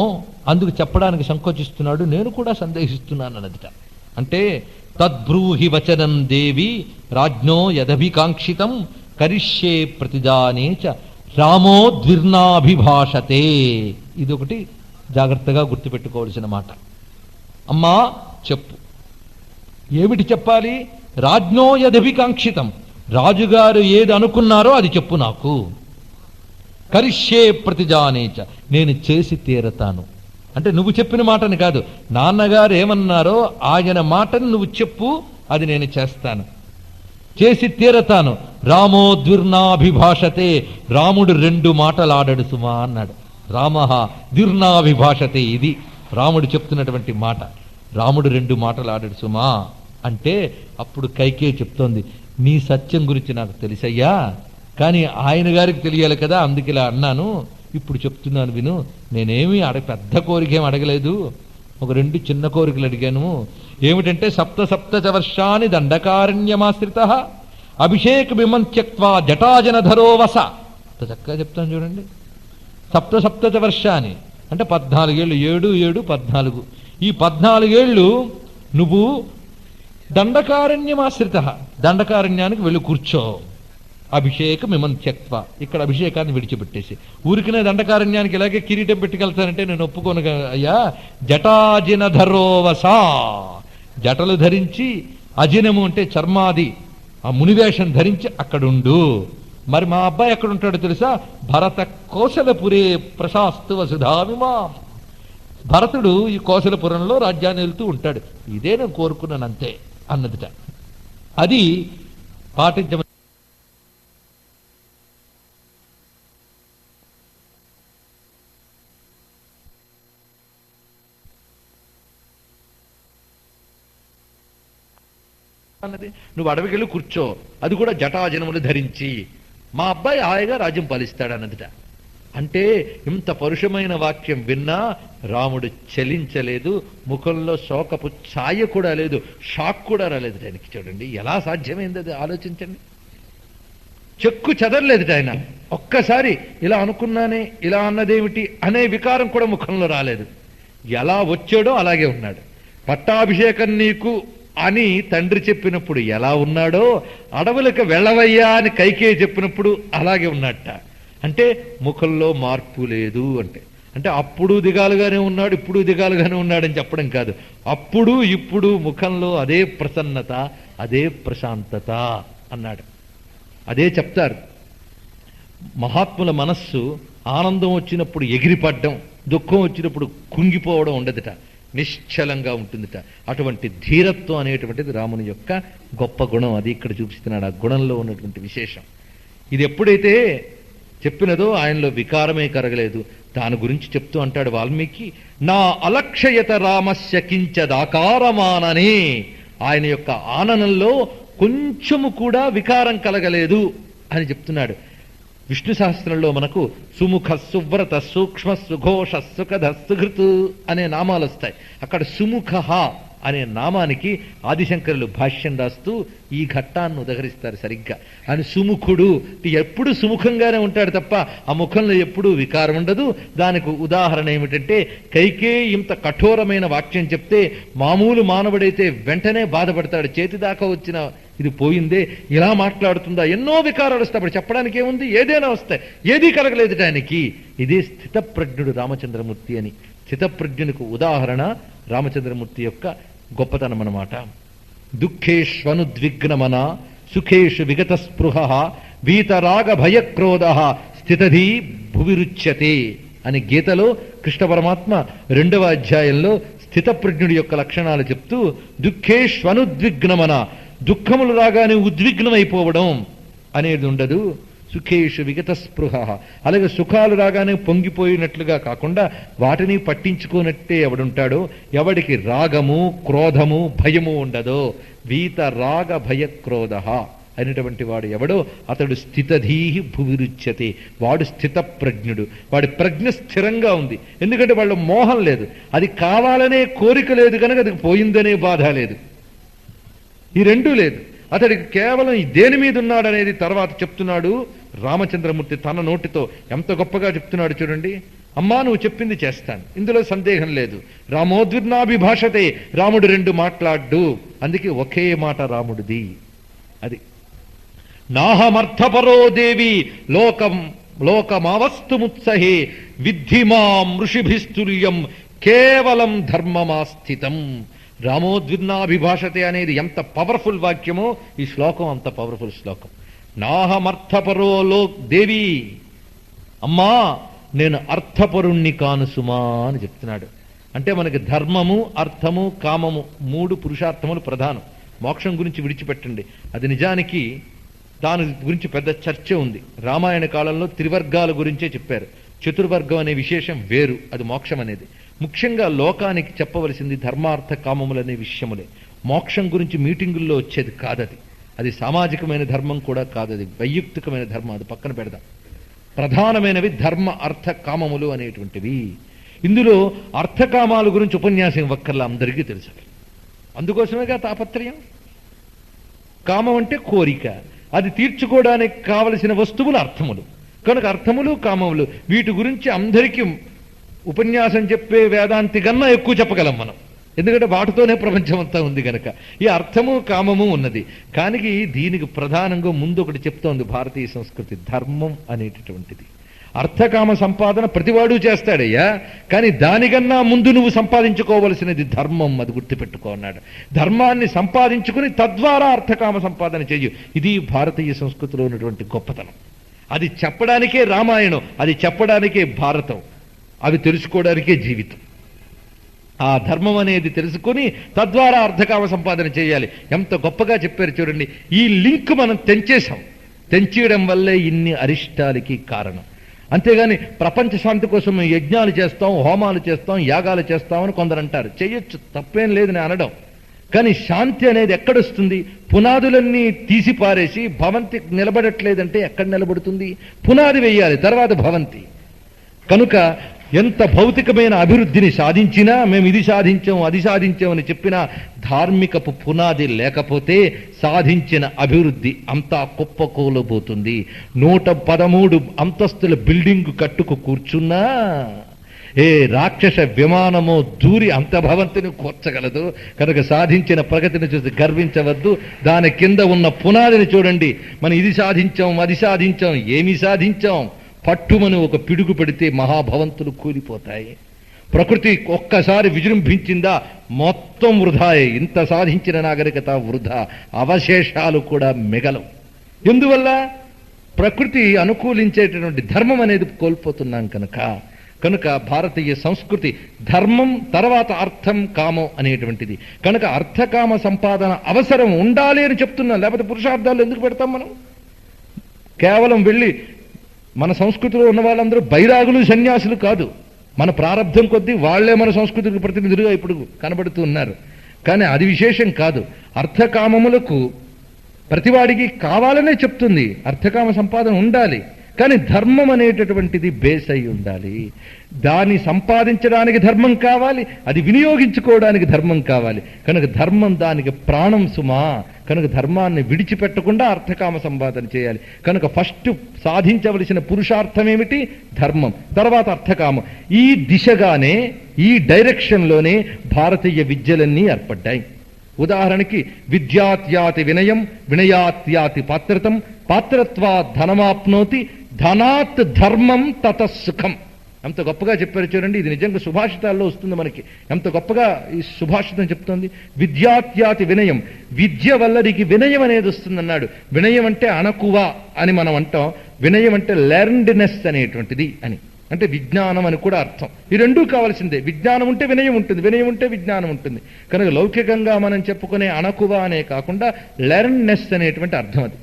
అందుకు చెప్పడానికి సంకోచిస్తున్నాడు, నేను కూడా సందేహిస్తున్నాను అన్నదిట. అంటే తద్బ్రూహి వచనం దేవి రాజ్ఞో యదభికాంక్షితం కరిష్యే ప్రతిదానే చ రామో ద్విర్నాభిభాషతే. ఇది ఒకటి జాగ్రత్తగా గుర్తుపెట్టుకోవాల్సిన మాట. అమ్మా చెప్పు, ఏమిటి చెప్పాలి? రాజ్ఞో యదభికాంక్షితం, రాజుగారు ఏది అనుకున్నారో అది చెప్పు నాకు. కరిష్యే ప్రతిజానేచ, నేను చేసి తీరతాను. అంటే నువ్వు చెప్పిన మాటని కాదు, నాన్నగారు ఏమన్నారో ఆయన మాటని నువ్వు చెప్పు, అది నేను చేస్తాను, చేసి తీరతాను. రామో ద్విర్నాభిభాషతే, రాముడు 2 మాటలాడాడు సుమా అన్నాడు. రామః ద్విర్నాభిభాషతే, ఇది రాముడు చెప్తున్నటువంటి మాట. రాముడు 2 మాటలాడాడు సుమా అంటే అప్పుడు కైకేయి చెప్తోంది, నీ సత్యం గురించి నాకు తెలుసయ్యా, కానీ ఆయన గారికి తెలియాలి కదా, అందుకు ఇలా అన్నాను. ఇప్పుడు చెప్తున్నాను విను. నేనేమి పెద్ద కోరికేం అడగలేదు, ఒక 2 చిన్న కోరికలు అడిగాను. ఏమిటంటే సప్త వర్షాన్ని దండకారణ్యమాశ్రిత అభిషేక విమంత్యక్వా జటాజనధరో వస. చక్కగా చెప్తాను చూడండి. సప్త వర్షాన్ని అంటే 14 ఏళ్ళు, 7, 7, 14. ఈ 14 ఏళ్ళు నువ్వు దండకారణ్యమాశ్రిత, దండకారణ్యానికి వెళ్ళి కూర్చో. అభిషేకం విమంత్యక్వ, ఇక్కడ అభిషేకాన్ని విడిచిపెట్టేసి ఊరికినే దండకారణ్యానికి ఇలాగే కిరీటం పెట్టుకెళ్తానంటే నేను ఒప్పుకోను అయ్యా. జటాజినధరోవసా, జటలు ధరించి, అజినము అంటే చర్మాది ఆ మునివేషం ధరించి అక్కడుండు. మరి మా అబ్బాయి ఎక్కడుంటాడో తెలుసా? భరత కోసలపురే ప్రశాస్తు వసుధావిమా. భరతుడు ఈ కోసలపురంలో రాజ్యాన్ని వెళ్తూ ఉంటాడు. ఇదే నేను కోరుకున్నాను అంతే అన్నదిట. అది పాటించమని అన్నది. నువ్వు అడవికి వెళ్ళి కూర్చో, అది కూడా జటాజనములు ధరించి, మా అబ్బాయి హాయిగా రాజ్యం పాలిస్తాడు అన్నదిట. అంటే ఇంత పరుషమైన వాక్యం విన్నా రాముడు చలించలేదు, ముఖంలో శోకపు ఛాయ కూడా లేదు, షాక్ కూడా రాలేదు ఆయనకి. చూడండి ఎలా సాధ్యమైంది, అది ఆలోచించండి. చెక్కు చెదరలేదు ఆయన. ఒక్కసారి ఇలా అనుకున్నానే, ఇలా అన్నదేమిటి అనే వికారం కూడా ముఖంలో రాలేదు. ఎలా వచ్చాడో అలాగే ఉన్నాడు. పట్టాభిషేకం నీకు అని తండ్రి చెప్పినప్పుడు ఎలా ఉన్నాడో, అడవులకు వెళ్ళవయ్యా అని కైకేయి చెప్పినప్పుడు అలాగే ఉన్నట్ట. అంటే ముఖంలో మార్పు లేదు. అంటే అప్పుడు దిగాలుగానే ఉన్నాడు, ఇప్పుడు దిగాలుగానే ఉన్నాడని చెప్పడం కాదు. అప్పుడు ఇప్పుడు ముఖంలో అదే ప్రసన్నత, అదే ప్రశాంతత అన్నాడు. అదే చెప్తారు. మహాత్ముల మనస్సు ఆనందం వచ్చినప్పుడు ఎగిరిపడ్డం, దుఃఖం వచ్చినప్పుడు కుంగిపోవడం ఉండదుట, నిశ్చలంగా ఉంటుందిట. అటువంటి ధీరత్వం అనేటువంటిది రాముని యొక్క గొప్ప గుణం. అది ఇక్కడ చూపిస్తున్నాడు, ఆ గుణంలో ఉన్నటువంటి విశేషం. ఇది ఎప్పుడైతే చెప్పినదో ఆయనలో వికారమే కరగలేదు. దాని గురించి చెప్తూ అంటాడు వాల్మీకి, నా అలక్షయత రామస్య కించదాకారమాననే. ఆయన యొక్క ఆననంలో కొంచెము కూడా వికారం కలగలేదు అని చెప్తున్నాడు. విష్ణు సహస్రంలో మనకు సుముఖ, సువ్రత, సూక్ష్మ, సుఘోష, సుఖద, సుహృతు అనే నామాలు వస్తాయి. అక్కడ సుముఖ అనే నామానికి ఆదిశంకరులు భాష్యం రాస్తూ ఈ ఘట్టాన్ని ఉదహరిస్తారు సరిగ్గా. ఆయన సుముఖుడు, ఎప్పుడు సుముఖంగానే ఉంటాడు తప్ప ఆ ముఖంలో ఎప్పుడూ వికారం ఉండదు. దానికి ఉదాహరణ ఏమిటంటే, కైకేయి ఇంత కఠోరమైన వాక్యం చెప్తే మామూలు మానవుడైతే వెంటనే బాధపడతాడు. చేతి దాకా వచ్చిన ఇది పోయిందే, ఇలా మాట్లాడుతుందా, ఎన్నో వికారాలు వస్తాయి. అప్పుడు చెప్పడానికి ఏముంది, ఏదైనా వస్తాయి. ఏదీ కలగలేదు ఆయనకి. ఇదే స్థితప్రజ్ఞుడు రామచంద్రమూర్తి అని. స్థితప్రజ్ఞునికి ఉదాహరణ రామచంద్రమూర్తి యొక్క గొప్పతనం అన్నమాట. దుఃఖేష్వనుద్విగ్నమన సుఖేషు విగత స్పృహ వీతరాగ భయక్రోధ స్థితధీ భువిరుచ్యతే అని గీతలో కృష్ణ పరమాత్మ 2వ అధ్యాయంలో స్థితప్రజ్ఞుడి యొక్క లక్షణాలు చెప్తూ, దుఃఖేష్వనుద్విగ్నమన, దుఃఖములు రాగానే ఉద్విగ్నమైపోవడం అనేది ఉండదు. సుఖేషు విగత స్పృహ. అలాగే సుఖాలు రాగానే పొంగిపోయినట్లుగా కాకుండా వాటిని పట్టించుకున్నట్టే ఎవడుంటాడో, ఎవడికి రాగము క్రోధము భయము ఉండదో, వీత రాగ భయ క్రోధ అయినటువంటి వాడు ఎవడో అతడు స్థితధీహి భువిరుచ్యతే. వాడు స్థిత ప్రజ్ఞుడు. వాడి ప్రజ్ఞ స్థిరంగా ఉంది. ఎందుకంటే వాళ్ళు మోహం లేదు, అది కావాలనే కోరిక లేదు కనుక అది పోయిందనే బాధ లేదు. ఈ రెండూ లేదు. అతడికి కేవలం దేని మీద ఉన్నాడనేది తర్వాత చెప్తున్నాడు రామచంద్రమూర్తి తన నోటితో. ఎంత గొప్పగా చెప్తున్నాడు చూడండి. అమ్మా నువ్వు చెప్పింది చేస్తాను, ఇందులో సందేహం లేదు. రామోద్విగ్నాభిభాషతే, రాముడు రెండు మాట్లాడ్డు, అందుకే ఒకే మాట రాముడిది. అది నాహమర్థపరో దేవి లోకమావస్తుముత్సహే విద్ధి మాం ఋషిభిస్తుల్యం కేవలం ధర్మమాస్థితం. రామోద్విగ్నాభిభాషతే అనేది ఎంత పవర్ఫుల్ వాక్యమో ఈ శ్లోకం అంత పవర్ఫుల్ శ్లోకం. నాహమర్థపరో దేవి, అమ్మా నేను అర్థపరుణ్ణి కాను సుమా అని చెప్తున్నాడు. అంటే మనకి ధర్మము అర్థము కామము మూడు పురుషార్థములు ప్రధానం. మోక్షం గురించి విడిచిపెట్టండి, అది నిజానికి దాని గురించి పెద్ద చర్చ ఉంది. రామాయణ కాలంలో త్రివర్గాల గురించే చెప్పారు. చతుర్వర్గం అనే విశేషం వేరు, అది మోక్షం అనేది. ముఖ్యంగా లోకానికి చెప్పవలసింది ధర్మార్థ కామములనే విషయములే. మోక్షం గురించి మీటింగుల్లో వచ్చేది కాదది. అది సామాజికమైన ధర్మం కూడా కాదది, వైయక్తికమైన ధర్మం. అది పక్కన పెడదాం. ప్రధానమైనవి ధర్మ అర్థ కామములు అనేటువంటివి. ఇందులో అర్థకామాల గురించి ఉపన్యాసం ఇవ్వక్కర్లా, అందరికీ తెలుసు. అందుకోసమేగా తాపత్రయం. కామం అంటే కోరిక, అది తీర్చుకోవడానికి కావలసిన వస్తువులు అర్థములు. కనుక అర్థములు కామములు వీటి గురించి అందరికీ ఉపన్యాసం చెప్పే వేదాంతి కన్నా ఎక్కువ చెప్పగలం మనం. ఎందుకంటే వాటితోనే ప్రపంచం అంతా ఉంది కనుక. ఈ అర్థము కామము ఉన్నది. కానీ దీనికి ప్రధానంగా ముందు ఒకటి చెప్తోంది భారతీయ సంస్కృతి, ధర్మం అనేటటువంటిది. అర్థకామ సంపాదన ప్రతివాడు చేస్తాడయ్యా, కానీ దానికన్నా ముందు నువ్వు సంపాదించుకోవలసినది ధర్మం, అది గుర్తుపెట్టుకో అన్నాడు. ధర్మాన్ని సంపాదించుకుని తద్వారా అర్థకామ సంపాదన చెయ్యు. ఇది భారతీయ సంస్కృతిలో ఉన్నటువంటి గొప్పతనం. అది చెప్పడానికే రామాయణం, అది చెప్పడానికే భారతం, అవి తెలుసుకోవడానికే జీవితం. ఆ ధర్మం అనేది తెలుసుకొని తద్వారా అర్థకామ సంపాదన చేయాలి. ఎంత గొప్పగా చెప్పారు చూడండి. ఈ లింక్ మనం తెంచేశాం. తెంచేయడం వల్లే ఇన్ని అరిష్టాలకి కారణం. అంతేగాని ప్రపంచ శాంతి కోసం మేము యజ్ఞాలు చేస్తాం, హోమాలు చేస్తాం, యాగాలు చేస్తామని కొందరు అంటారు. చేయొచ్చు, తప్పేం లేదు నేను అనడం. కానీ శాంతి అనేది ఎక్కడొస్తుంది? పునాదులన్నీ తీసి పారేసి భవంతి నిలబడట్లేదంటే ఎక్కడ నిలబడుతుంది? పునాది వేయాలి, తర్వాత భవంతి. కనుక ఎంత భౌతికమైన అభివృద్ధిని సాధించినా, మేము ఇది సాధించాం అది సాధించామని చెప్పినా, ధార్మికపు పునాది లేకపోతే సాధించిన అభివృద్ధి అంతా కుప్పకూలబోతుంది. 113 అంతస్తుల బిల్డింగ్ కట్టుకు కూర్చున్నా ఏ రాక్షస విమానమో దూరి అంత భవంతిని కూర్చగలదు. కనుక సాధించిన ప్రగతిని చూసి గర్వించవద్దు. దాని కింద ఉన్న పునాదిని చూడండి. మనం ఇది సాధించాం అది సాధించాం, ఏమి సాధించాం? పట్టుమని ఒక పిడుగు పెడితే మహాభవంతులు కూలిపోతాయి. ప్రకృతి ఒక్కసారి విజృంభించిందా మొత్తం వృధాయే. ఇంత సాధించిన నాగరికత వృధా, అవశేషాలు కూడా మిగలవు. ఎందువల్ల? ప్రకృతి అనుకూలించేటటువంటి ధర్మం అనేది కోల్పోతున్నాం కనుక భారతీయ సంస్కృతి ధర్మం తర్వాత అర్థం కామం అనేటువంటిది. కనుక అర్థకామ సంపాదన అవసరం ఉండాలి అని చెప్తున్నాం. లేకపోతే పురుషార్థాలు ఎందుకు పెడతాం మనం? కేవలం వెళ్ళి మన సంస్కృతిలో ఉన్న వాళ్ళందరూ బైరాగులు సన్యాసులు కాదు. మన ప్రారంభం కొద్దీ వాళ్లే మన సంస్కృతికి ప్రతినిధులుగా ఇప్పుడు కనబడుతూ ఉన్నారు. కానీ అది విశేషం కాదు. అర్థకామములకు ప్రతివాడికి కావాలనే చెప్తుంది. అర్థకామ సంపాదన ఉండాలి, కానీ ధర్మం అనేటటువంటిది బేస్ అయి ఉండాలి. దాన్ని సంపాదించడానికి ధర్మం కావాలి, అది వినియోగించుకోవడానికి ధర్మం కావాలి. కనుక ధర్మం దానికి ప్రాణం సుమా. కనుక ధర్మాన్ని విడిచిపెట్టకుండా అర్థకామ సంపాదన చేయాలి. కనుక ఫస్ట్ సాధించవలసిన పురుషార్థం ఏమిటి? ధర్మం, తర్వాత అర్థకామం. ఈ దిశగానే, ఈ డైరెక్షన్లోనే భారతీయ విద్యలన్నీ ఏర్పడ్డాయి. ఉదాహరణకి విద్యాత్యాతి వినయం, వినయాత్యాతి పాత్రతం, పాత్రత్వాత్ ధనమాప్నోతి, ధనాత్ ధర్మం తతసుఖం. ఎంత గొప్పగా చెప్పారు చూడండి. ఇది నిజంగా సుభాషితాల్లో వస్తుంది మనకి. ఎంత గొప్పగా ఈ సుభాషితం చెప్తోంది. విద్యాత్యాతి వినయం, విద్య వల్ల నీకు వినయం అనేది వస్తుందన్నాడు. వినయం అంటే అణకువ అని మనం అంటాం. వినయం అంటే లెర్న్డ్నెస్ అనేటువంటిది అని, అంటే విజ్ఞానం అని కూడా అర్థం. ఈ రెండూ కావాల్సిందే. విజ్ఞానం ఉంటే వినయం ఉంటుంది, వినయం ఉంటే విజ్ఞానం ఉంటుంది. కనుక లౌకికంగా మనం చెప్పుకునే అణకువ అనే కాకుండా లెర్న్నెస్ అనేటువంటి అర్థం అది.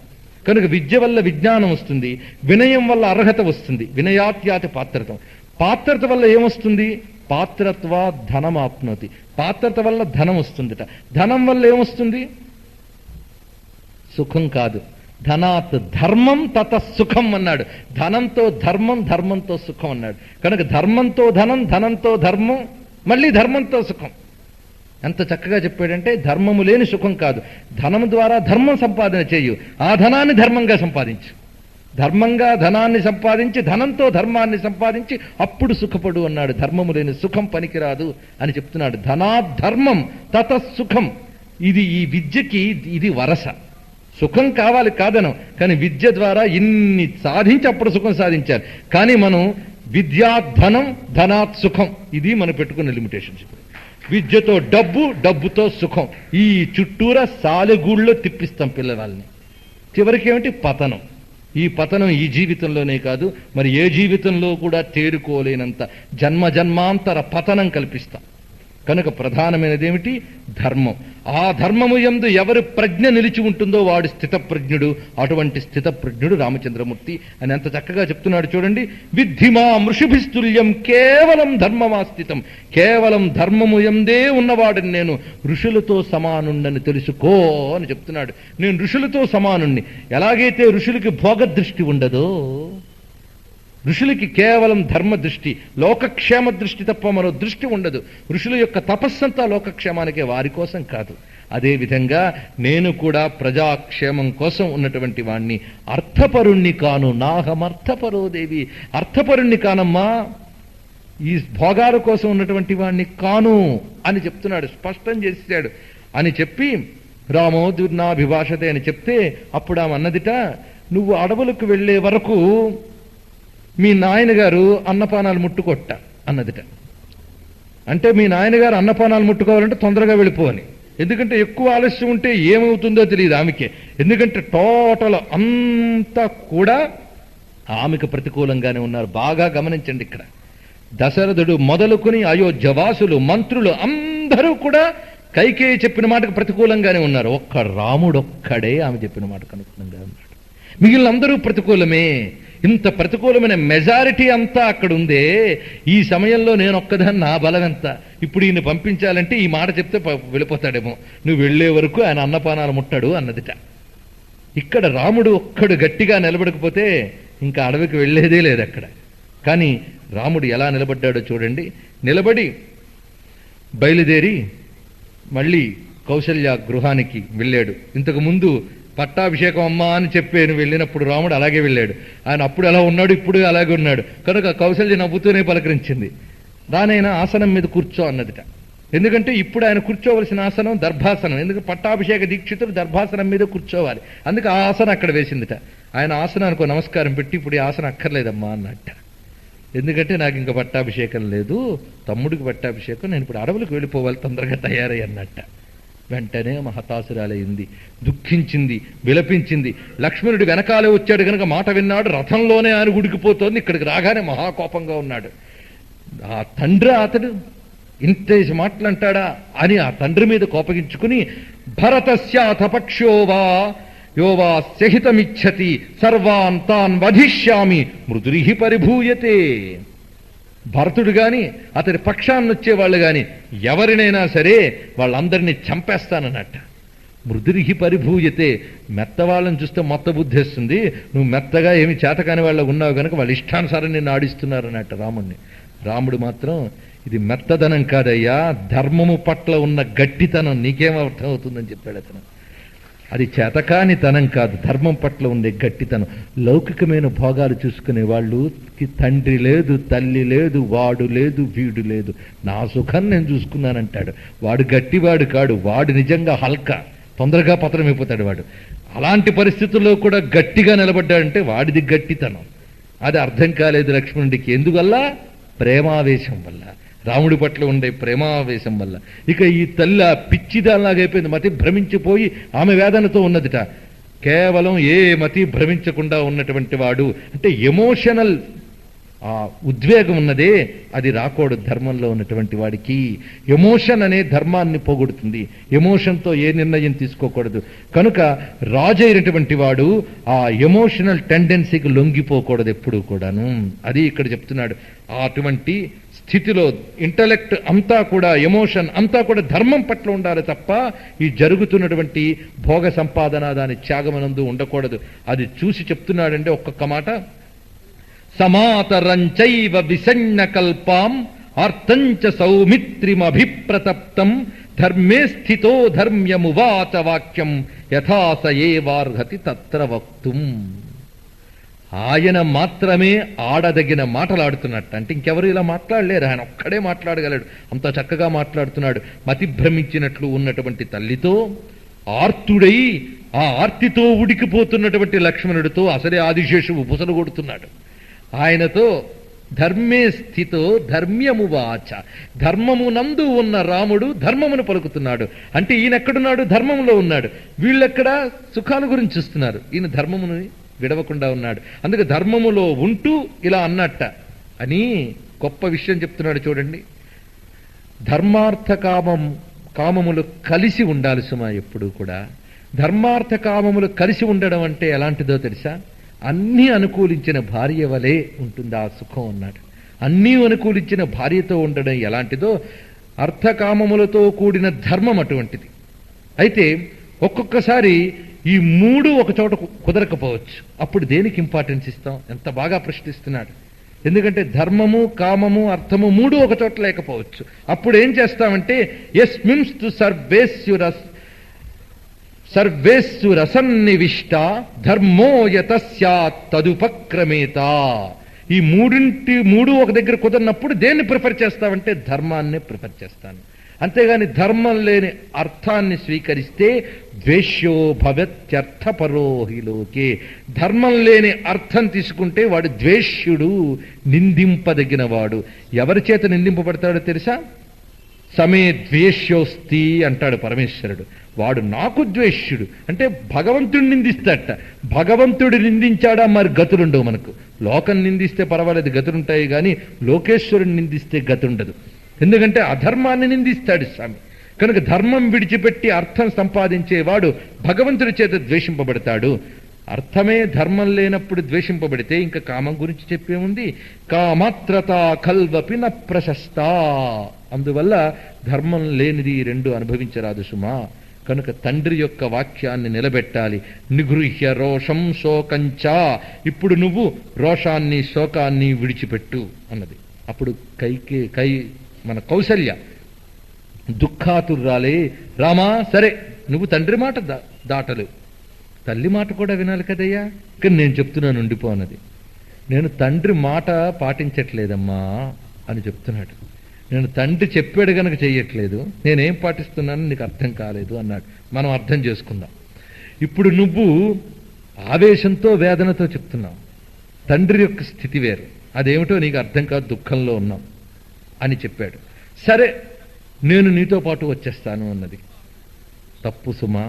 కనుక విద్య వల్ల విజ్ఞానం వస్తుంది, వినయం వల్ల అర్హత వస్తుంది, వినయాత్యాతి పాత్రతం. పాత్రత వల్ల ఏమొస్తుంది? పాత్రత్వ ధనమాప్నోతి. పాత్రత వల్ల ధనం వస్తుందిట. ధనం వల్ల ఏమొస్తుంది? సుఖం కాదు. ధనాత్ ధర్మం తత సుఖం అన్నాడు. ధనంతో ధర్మం, ధర్మంతో సుఖం అన్నాడు. కనుక ధర్మంతో ధనం, ధనంతో ధర్మం, మళ్ళీ ధర్మంతో సుఖం. ఎంత చక్కగా చెప్పాడంటే ధర్మము లేని సుఖం కాదు. ధనం ద్వారా ధర్మం సంపాదన చేయు, ఆ ధనాన్ని ధర్మంగా సంపాదించు. ధర్మంగా ధనాన్ని సంపాదించి ధనంతో ధర్మాన్ని సంపాదించి అప్పుడు సుఖపడు అన్నాడు. ధర్మము లేని సుఖం పనికిరాదు అని చెప్తున్నాడు. ధనాధర్మం తత సుఖం. ఇది ఈ విద్యకి ఇది వరస. సుఖం కావాలి కాదనం, కానీ విద్య ద్వారా ఇన్ని సాధించి అప్పుడు సుఖం సాధించారు. కానీ మనం విద్యాధనం, ధనాత్ సుఖం, ఇది మనం పెట్టుకున్న లిమిటేషన్స్. విద్యతో డబ్బు, డబ్బుతో సుఖం, ఈ చుట్టూరా సాలెగూళ్ళలో తిప్పిస్తాం పిల్లవాళ్ళని. చివరికి ఏమిటి? పతనం. ఈ పతనం ఈ జీవితంలోనే కాదు, మరి ఏ జీవితంలో కూడా తేరుకోలేనంత జన్మ జన్మాంతర పతనం కల్పిస్తాం. కనుక ప్రధానమైనది ఏమిటి? ధర్మం. ఆ ధర్మము యందు ఎవరు ప్రజ్ఞ నిలిచి ఉంటుందో వాడు స్థితప్రజ్ఞుడు. అటువంటి స్థితప్రజ్ఞుడు రామచంద్రమూర్తి అని ఎంత చక్కగా చెప్తున్నాడు చూడండి. విద్ధిమా ఋషిభిస్తుల్యం కేవలం ధర్మమాస్థితం. కేవలం ధర్మము యందే ఉన్నవాడిని నేను, ఋషులతో సమానుండని తెలుసుకో అని చెప్తున్నాడు. నేను ఋషులతో సమానుణ్ణి. ఎలాగైతే ఋషులకి భోగదృష్టి ఉండదో, ఋషులకి కేవలం ధర్మ దృష్టి, లోకక్షేమ దృష్టి తప్ప మరో దృష్టి ఉండదు. ఋషుల యొక్క తపస్సంతా లోకక్షేమానికే, వారి కోసం కాదు. అదేవిధంగా నేను కూడా ప్రజాక్షేమం కోసం ఉన్నటువంటి వాణ్ణి. అర్థపరుణ్ణి కాను, నాహమర్థపరోదేవి. అర్థపరుణ్ణి కానమ్మా, ఈ భోగాల కోసం ఉన్నటువంటి వాణ్ణి కాను అని చెప్తున్నాడు, స్పష్టం చేశాడు. అని చెప్పి రామో దుర్నాభిభాషతే అని చెప్తే అప్పుడు ఆమె అన్నదిట, నువ్వు అడవులకు వెళ్లే వరకు మీ నాయనగారు అన్నపానాలు ముట్టుకొట్ట అన్నదిట. అంటే మీ నాయనగారు అన్నపానాలు ముట్టుకోవాలంటే తొందరగా వెళ్ళిపోవని. ఎందుకంటే ఎక్కువ ఆలస్యం ఉంటే ఏమవుతుందో తెలియదు ఆమెకే. ఎందుకంటే టోటల్ అంతా కూడా ఆమెకు ప్రతికూలంగానే ఉన్నారు. బాగా గమనించండి. ఇక్కడ దశరథుడు మొదలుకొని అయోధ్యవాసులు, మంత్రులు అందరూ కూడా కైకేయి చెప్పిన మాటకు ప్రతికూలంగానే ఉన్నారు. ఒక్క రాముడొక్కడే ఆమె చెప్పిన మాటకు అనుకూలంగా ఉన్నాడు. మిగిలిన అందరూ ప్రతికూలమే. ఇంత ప్రతికూలమైన మెజారిటీ అంతా అక్కడ ఉందే. ఈ సమయంలో నేను ఒక్కదాన్ని, నా బలం ఎంత? ఇప్పుడు ఈయన పంపించాలంటే ఈ మాట చెప్తే వెళ్ళిపోతాడేమో, నువ్వు వెళ్లే వరకు ఆయన అన్నపానాలు ముట్టాడు అన్నదిట. ఇక్కడ రాముడు ఒక్కడు గట్టిగా నిలబడకపోతే ఇంకా అడవికి వెళ్లేదే లేదు అక్కడ. కానీ రాముడు ఎలా నిలబడ్డాడో చూడండి. నిలబడి బయలుదేరి మళ్ళీ కౌసల్య గృహానికి వెళ్ళాడు. ఇంతకు ముందు పట్టాభిషేకం అమ్మా అని చెప్పాను వెళ్ళినప్పుడు రాముడు అలాగే వెళ్ళాడు. ఆయన అప్పుడు ఎలా ఉన్నాడు, ఇప్పుడు అలాగే ఉన్నాడు. కనుక కౌసల్య నవ్వుతూనే పలకరించింది. రానైనా ఆసనం మీద కూర్చో అన్నదిట. ఎందుకంటే ఇప్పుడు ఆయన కూర్చోవలసిన ఆసనం దర్భాసనం. ఎందుకంటే పట్టాభిషేక దీక్షితులు దర్భాసనం మీద కూర్చోవాలి. అందుకే ఆ ఆసనం అక్కడ వేసిందిట. ఆయన ఆసనానికి నమస్కారం పెట్టి, ఇప్పుడు ఈ ఆసనం అక్కర్లేదమ్మా అన్నట్ట. ఎందుకంటే నాకు ఇంకా పట్టాభిషేకం లేదు, తమ్ముడికి పట్టాభిషేకం, నేను ఇప్పుడు అడవులకు వెళ్ళిపోవాలి, తొందరగా తయారై అన్నట్ట. వెంటనే హతాశురాలైంది, దుఃఖించింది, విలపించింది. లక్ష్మణుడు వెనకాలే వచ్చాడు కనుక మాట విన్నాడు. రథంలోనే ఆయన ఉడికిపోతోంది. ఇక్కడికి రాగానే మహాకోపంగా ఉన్నాడు. ఆ తండ్రి అతడు ఇంతేసి మాటలంటాడా అని ఆ తండ్రి మీద కోపగించుకుని, భరతస్యాథ పక్షోవా యోవా సహితమిచ్చతి సర్వాన్ తాన్ వధిష్యామి మృదురిహి పరిభూయతే. భరతుడు గాని అతడి పక్షాన్ని వచ్చేవాళ్ళు గాని ఎవరినైనా సరే వాళ్ళందరినీ చంపేస్తానన్నట్ట. మృదురిహి పరిభూయతే. మెత్తవాళ్ళని చూస్తే మొత్త బుద్ధేస్తుంది. నువ్వు మెత్తగా ఏమి చేతకాని వాళ్ళ ఉన్నావు కనుక వాళ్ళ ఇష్టానుసారం నిన్ను ఆడిస్తున్నారన్నట్ట రాముణ్ణి. రాముడు మాత్రం ఇది మెత్తదనం కాదయ్యా, ధర్మము పట్ల ఉన్న గట్టితనం, నీకేం అర్థం అవుతుందని చెప్పాడు అతను. అది చేతకాని తనం కాదు, ధర్మం పట్ల ఉండే గట్టితనం. లౌకికమైన భోగాలు చూసుకునే వాళ్ళకి తండ్రి లేదు, తల్లి లేదు, వాడు లేదు, వీడు లేదు, నా సుఖం నేను చూసుకున్నానంటాడు. వాడు గట్టివాడు కాడు, వాడు నిజంగా హల్కా, తొందరగా పతనమైపోతాడు వాడు. అలాంటి పరిస్థితుల్లో కూడా గట్టిగా నిలబడ్డాడంటే వాడిది గట్టితనం. అది అర్థం కాలేదు లక్ష్మణుడికి. ఎందువల్ల? ప్రేమావేశం వల్ల, రాముడి పట్ల ఉండే ప్రేమావేశం వల్ల. ఇక ఈ తల్లి పిచ్చిదాలాగైపోయింది, మతి భ్రమించిపోయి ఆమె వేదనతో ఉన్నదిట. కేవలం ఏ మతి భ్రమించకుండా ఉన్నటువంటి వాడు అంటే ఎమోషనల్ ఆ ఉద్వేగం ఉన్నదే అది రాకూడదు ధర్మంలో ఉన్నటువంటి వాడికి. ఎమోషన్ అనే ధర్మాన్ని పోగొడుతుంది. ఎమోషన్తో ఏ నిర్ణయం తీసుకోకూడదు. కనుక రాజు అయినటువంటి వాడు ఆ ఎమోషనల్ టెండెన్సీకి లొంగిపోకూడదు ఎప్పుడూ కూడాను. అది ఇక్కడ చెప్తున్నాడు. అటువంటి స్థితిలో ఇంటలెక్ట్ అంతా కూడా, ఎమోషన్ అంతా కూడా ధర్మం పట్ల ఉండాలి తప్ప ఈ జరుగుతున్నటువంటి భోగ సంపాదన దాని త్యాగమనందు ఉండకూడదు. అది చూసి చెప్తున్నాడంటే ఒక్కొక్క మాట, సమాతరంచైవ విసన్న కల్పాం ఆర్తంచ సౌమిత్రిమభిప్రతప్తం ధర్మే స్థితో ధర్మ్యమువాచ వాక్యం యథాస ఏవార్హతి తత్ర వక్తుం. ఆయన మాత్రమే ఆడదగిన మాటలాడుతున్నట్టు. అంటే ఇంకెవరు ఇలా మాట్లాడలేరు, ఆయన ఒక్కడే మాట్లాడగలడు. అంత చక్కగా మాట్లాడుతున్నాడు. మతి భ్రమించినట్లు ఉన్నటువంటి తల్లితో ఆర్తుడై ఆ ఆర్తితో ఉడికిపోతున్నటువంటి లక్ష్మణుడితో అసలే ఆదిశేషువు బుసలు కొడుతున్నాడు. ఆయనతో ధర్మే స్థితో ధర్మ్యము వాచ, ధర్మమునందు ఉన్న రాముడు ధర్మమును పలుకుతున్నాడు. అంటే ఈయన ఎక్కడున్నాడు? ధర్మంలో ఉన్నాడు. వీళ్ళెక్కడ సుఖాల గురించి చూస్తున్నారు, ఈయన ధర్మమును విడవకుండా ఉన్నాడు. అందుకే ధర్మములో ఉంటూ ఇలా అన్నట్ట అని గొప్ప విషయం చెప్తున్నాడు. చూడండి, ధర్మార్థ కామములు కలిసి ఉండాలి సుమా ఎప్పుడు కూడా. ధర్మార్థ కామములు కలిసి ఉండడం అంటే ఎలాంటిదో తెలుసా? అన్నీ అనుకూలించిన భార్య వలె ఉంటుంది ఆ సుఖం అన్నాడు. అన్నీ అనుకూలించిన భార్యతో ఉండడం ఎలాంటిదో అర్థకామములతో కూడిన ధర్మం అటువంటిది. అయితే ఒక్కొక్కసారి ఈ మూడు ఒక చోట కుదరకపోవచ్చు. అప్పుడు దేనికి ఇంపార్టెన్స్ ఇస్తాం? ఎంత బాగా ప్రశ్నిస్తున్నాడు. ఎందుకంటే ధర్మము, కామము, అర్థము మూడు ఒక చోట లేకపోవచ్చు. అప్పుడు ఏం చేస్తామంటే యస్మింస్తు సర్వేస్సు రసన్నివిష్ట ధర్మో యతస్యాత్ తదుపక్రమేత. ఈ మూడు ఒక దగ్గర కుదరినప్పుడు దేన్ని ప్రిఫర్ చేస్తామంటే ధర్మాన్నే ప్రిఫర్ చేస్తాను. అంతేగాని ధర్మం లేని అర్థాన్ని స్వీకరిస్తే ద్వేష్యో భవత్యర్థపరో హి లోకే. ధర్మం లేని అర్థం తీసుకుంటే వాడు ద్వేష్యుడు, నిందింపదగిన వాడు. ఎవరి చేత నిందింపబడతాడో తెలుసా? సమే ద్వేష్యోస్తి అంటాడు పరమేశ్వరుడు. వాడు నాకు ద్వేష్యుడు అంటే భగవంతుడు నిందిస్తాడట. భగవంతుడు నిందించాడా మరి గతులుండవు మనకు. లోకం నిందిస్తే పర్వాలేదు, గతులుంటాయి. కానీ లోకేశ్వరుని నిందిస్తే గతుండదు. ఎందుకంటే అధర్మాన్ని నిందిస్తాడు స్వామి. కనుక ధర్మం విడిచిపెట్టి అర్థం సంపాదించేవాడు భగవంతుడి చేత ద్వేషింపబడతాడు. అర్థమే ధర్మం లేనప్పుడు ద్వేషింపబడితే ఇంకా కామం గురించి చెప్పేముంది? కామాత్రత కల్వపి న ప్రశస్త. అందువల్ల ధర్మం లేనిది రెండు అనుభవించరాదు సుమా. కనుక తండ్రి యొక్క వాక్యాన్ని నిలబెట్టాలి. నిగృహ్య రోషం శోకంచా. ఇప్పుడు నువ్వు రోషాన్ని శోకాన్ని విడిచిపెట్టు అన్నది. అప్పుడు మన కౌసల్య దుఃఖాతుర్రాలే, రామా సరే నువ్వు తండ్రి మాట దాటలు, తల్లి మాట కూడా వినాలి కదయ్యా. కానీ నేను చెప్తున్నాను ఉండిపో అన్నది. నేను తండ్రి మాట పాటించట్లేదమ్మా అని చెప్తున్నాడు. నేను తండ్రి చెప్పాడు గనక చెయ్యట్లేదు, నేనేం పాటిస్తున్నాను నీకు అర్థం కాలేదు అన్నాడు. మనం అర్థం చేసుకుందాం. ఇప్పుడు నువ్వు ఆవేశంతో వేదనతో చెప్తున్నావు, తండ్రి యొక్క స్థితి వేరు, అదేమిటో నీకు అర్థం కాదు, దుఃఖంలో ఉన్నావు అని చెప్పాడు. సరే నేను నీతో పాటు వచ్చేస్తాను అన్నది. తప్పు సుమా.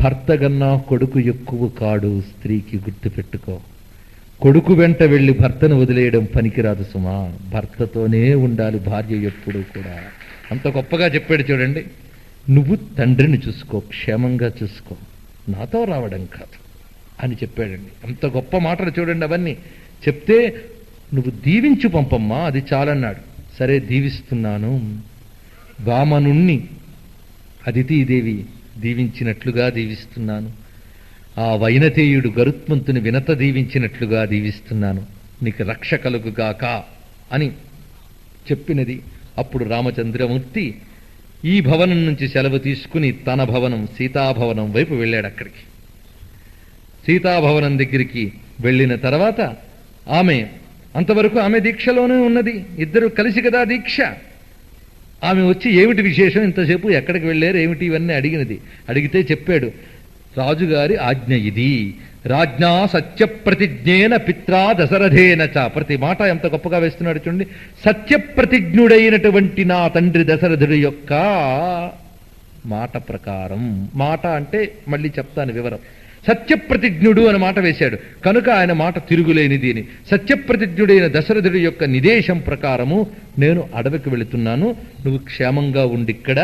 భర్త కన్నా కొడుకు ఎక్కువ కాడు స్త్రీకి, గుర్తుపెట్టుకో. కొడుకు వెంట వెళ్ళి భర్తను వదిలేయడం పనికిరాదు సుమా. భర్తతోనే ఉండాలి భార్య ఎప్పుడూ కూడా. అంత గొప్పగా చెప్పాడు చూడండి. నువ్వు తండ్రిని చూసుకో, క్షేమంగా చూసుకో, నాతో రావడం కాదు అని చెప్పాడండి. అంత గొప్ప మాటలు చూడండి. అవన్నీ చెప్తే నువ్వు దీవించు పంపమ్మా, అది చాలన్నాడు. సరే దీవిస్తున్నాను. వామనుణ్ణి అదితీదేవి దీవించినట్లుగా దీవిస్తున్నాను. ఆ వైనతేయుడు గరుత్మంతుని వినత దీవించినట్లుగా దీవిస్తున్నాను. నీకు రక్ష కలుగుగాక అని చెప్పినది. అప్పుడు రామచంద్రమూర్తి ఈ భవనం నుంచి సెలవు తీసుకుని తన భవనం సీతాభవనం వైపు వెళ్ళాడు. అక్కడికి సీతాభవనం దగ్గరికి వెళ్ళిన తర్వాత అంతవరకు ఆమె దీక్షలోనే ఉన్నది. ఇద్దరు కలిసి కదా దీక్ష. ఆమె వచ్చి ఏమిటి విశేషం, ఇంతసేపు ఎక్కడికి వెళ్ళారు ఏమిటి ఇవన్నీ అడిగినది. అడిగితే చెప్పాడు, రాజుగారి ఆజ్ఞ ఇది. రాజ్ఞా సత్యప్రతిజ్ఞేన పిత్రా దశరథేన చ. ప్రతి మాట ఎంత గొప్పగా వేస్తున్నాడు చూడండి. సత్యప్రతిజ్ఞుడైనటువంటి నా తండ్రి దశరథుడి యొక్క మాట ప్రకారం. మాట అంటే మళ్ళీ చెప్తాను వివరం. సత్యప్రతిజ్ఞుడు అని మాట వేశాడు కనుక ఆయన మాట తిరుగులేనిది అని. సత్యప్రతిజ్ఞుడైన దశరథుడి యొక్క నిదేశం ప్రకారము నేను అడవికి వెళుతున్నాను, నువ్వు క్షేమంగా ఉండిక్కడ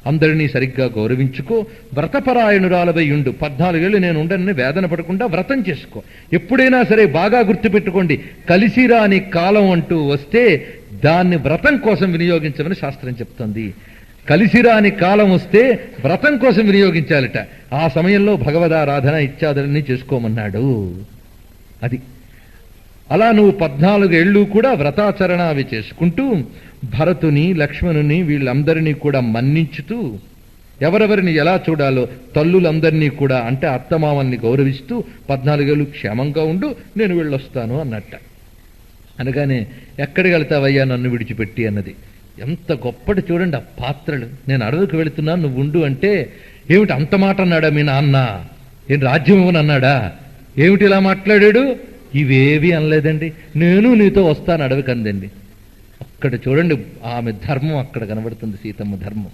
అందరినీ సరిగ్గా గౌరవించుకో, వ్రతపరాయణురాలవై ఉండు. 14 ఏళ్ళు నేను ఉండనని వేదన పడకుండా వ్రతం చేసుకో. ఎప్పుడైనా సరే బాగా గుర్తుపెట్టుకోండి, కలిసి రాని కాలం అంటూ వస్తే దాన్ని వ్రతం కోసం వినియోగించమని శాస్త్రం చెప్తుంది. కలిసిరాని కాలం వస్తే వ్రతం కోసం వినియోగించాలట. ఆ సమయంలో భగవదారాధన ఇత్యాదులన్నీ చేసుకోమన్నాడు. అది అలా నువ్వు 14 ఏళ్ళు కూడా వ్రతాచరణ అవి చేసుకుంటూ భరతుని లక్ష్మణుని వీళ్ళందరినీ కూడా మన్నించుతూ ఎవరెవరిని ఎలా చూడాలో తల్లులందరినీ కూడా అంటే అత్తమామల్ని గౌరవిస్తూ 14 ఏళ్ళు క్షేమంగా ఉండు, నేను వెళ్ళొస్తాను అన్నట్ట. అనగానే ఎక్కడికి వెళ్తావయ్యా నన్ను విడిచిపెట్టి అన్నది. ఎంత గొప్పటి చూడండి ఆ పాత్రలు. నేను అడవికి వెళుతున్నా నువ్వు ఉండు అంటే ఏమిటి అంత మాట అన్నాడా మీ నాన్న? ఏం రాజ్యం ఇవ్వను అన్నాడా? ఏమిటి ఇలా మాట్లాడాడు? ఇవేవి అనలేదండి. నేను నీతో వస్తాను అడవికి అందండి. అక్కడ చూడండి ఆమె ధర్మం అక్కడ కనబడుతుంది, సీతమ్మ ధర్మం.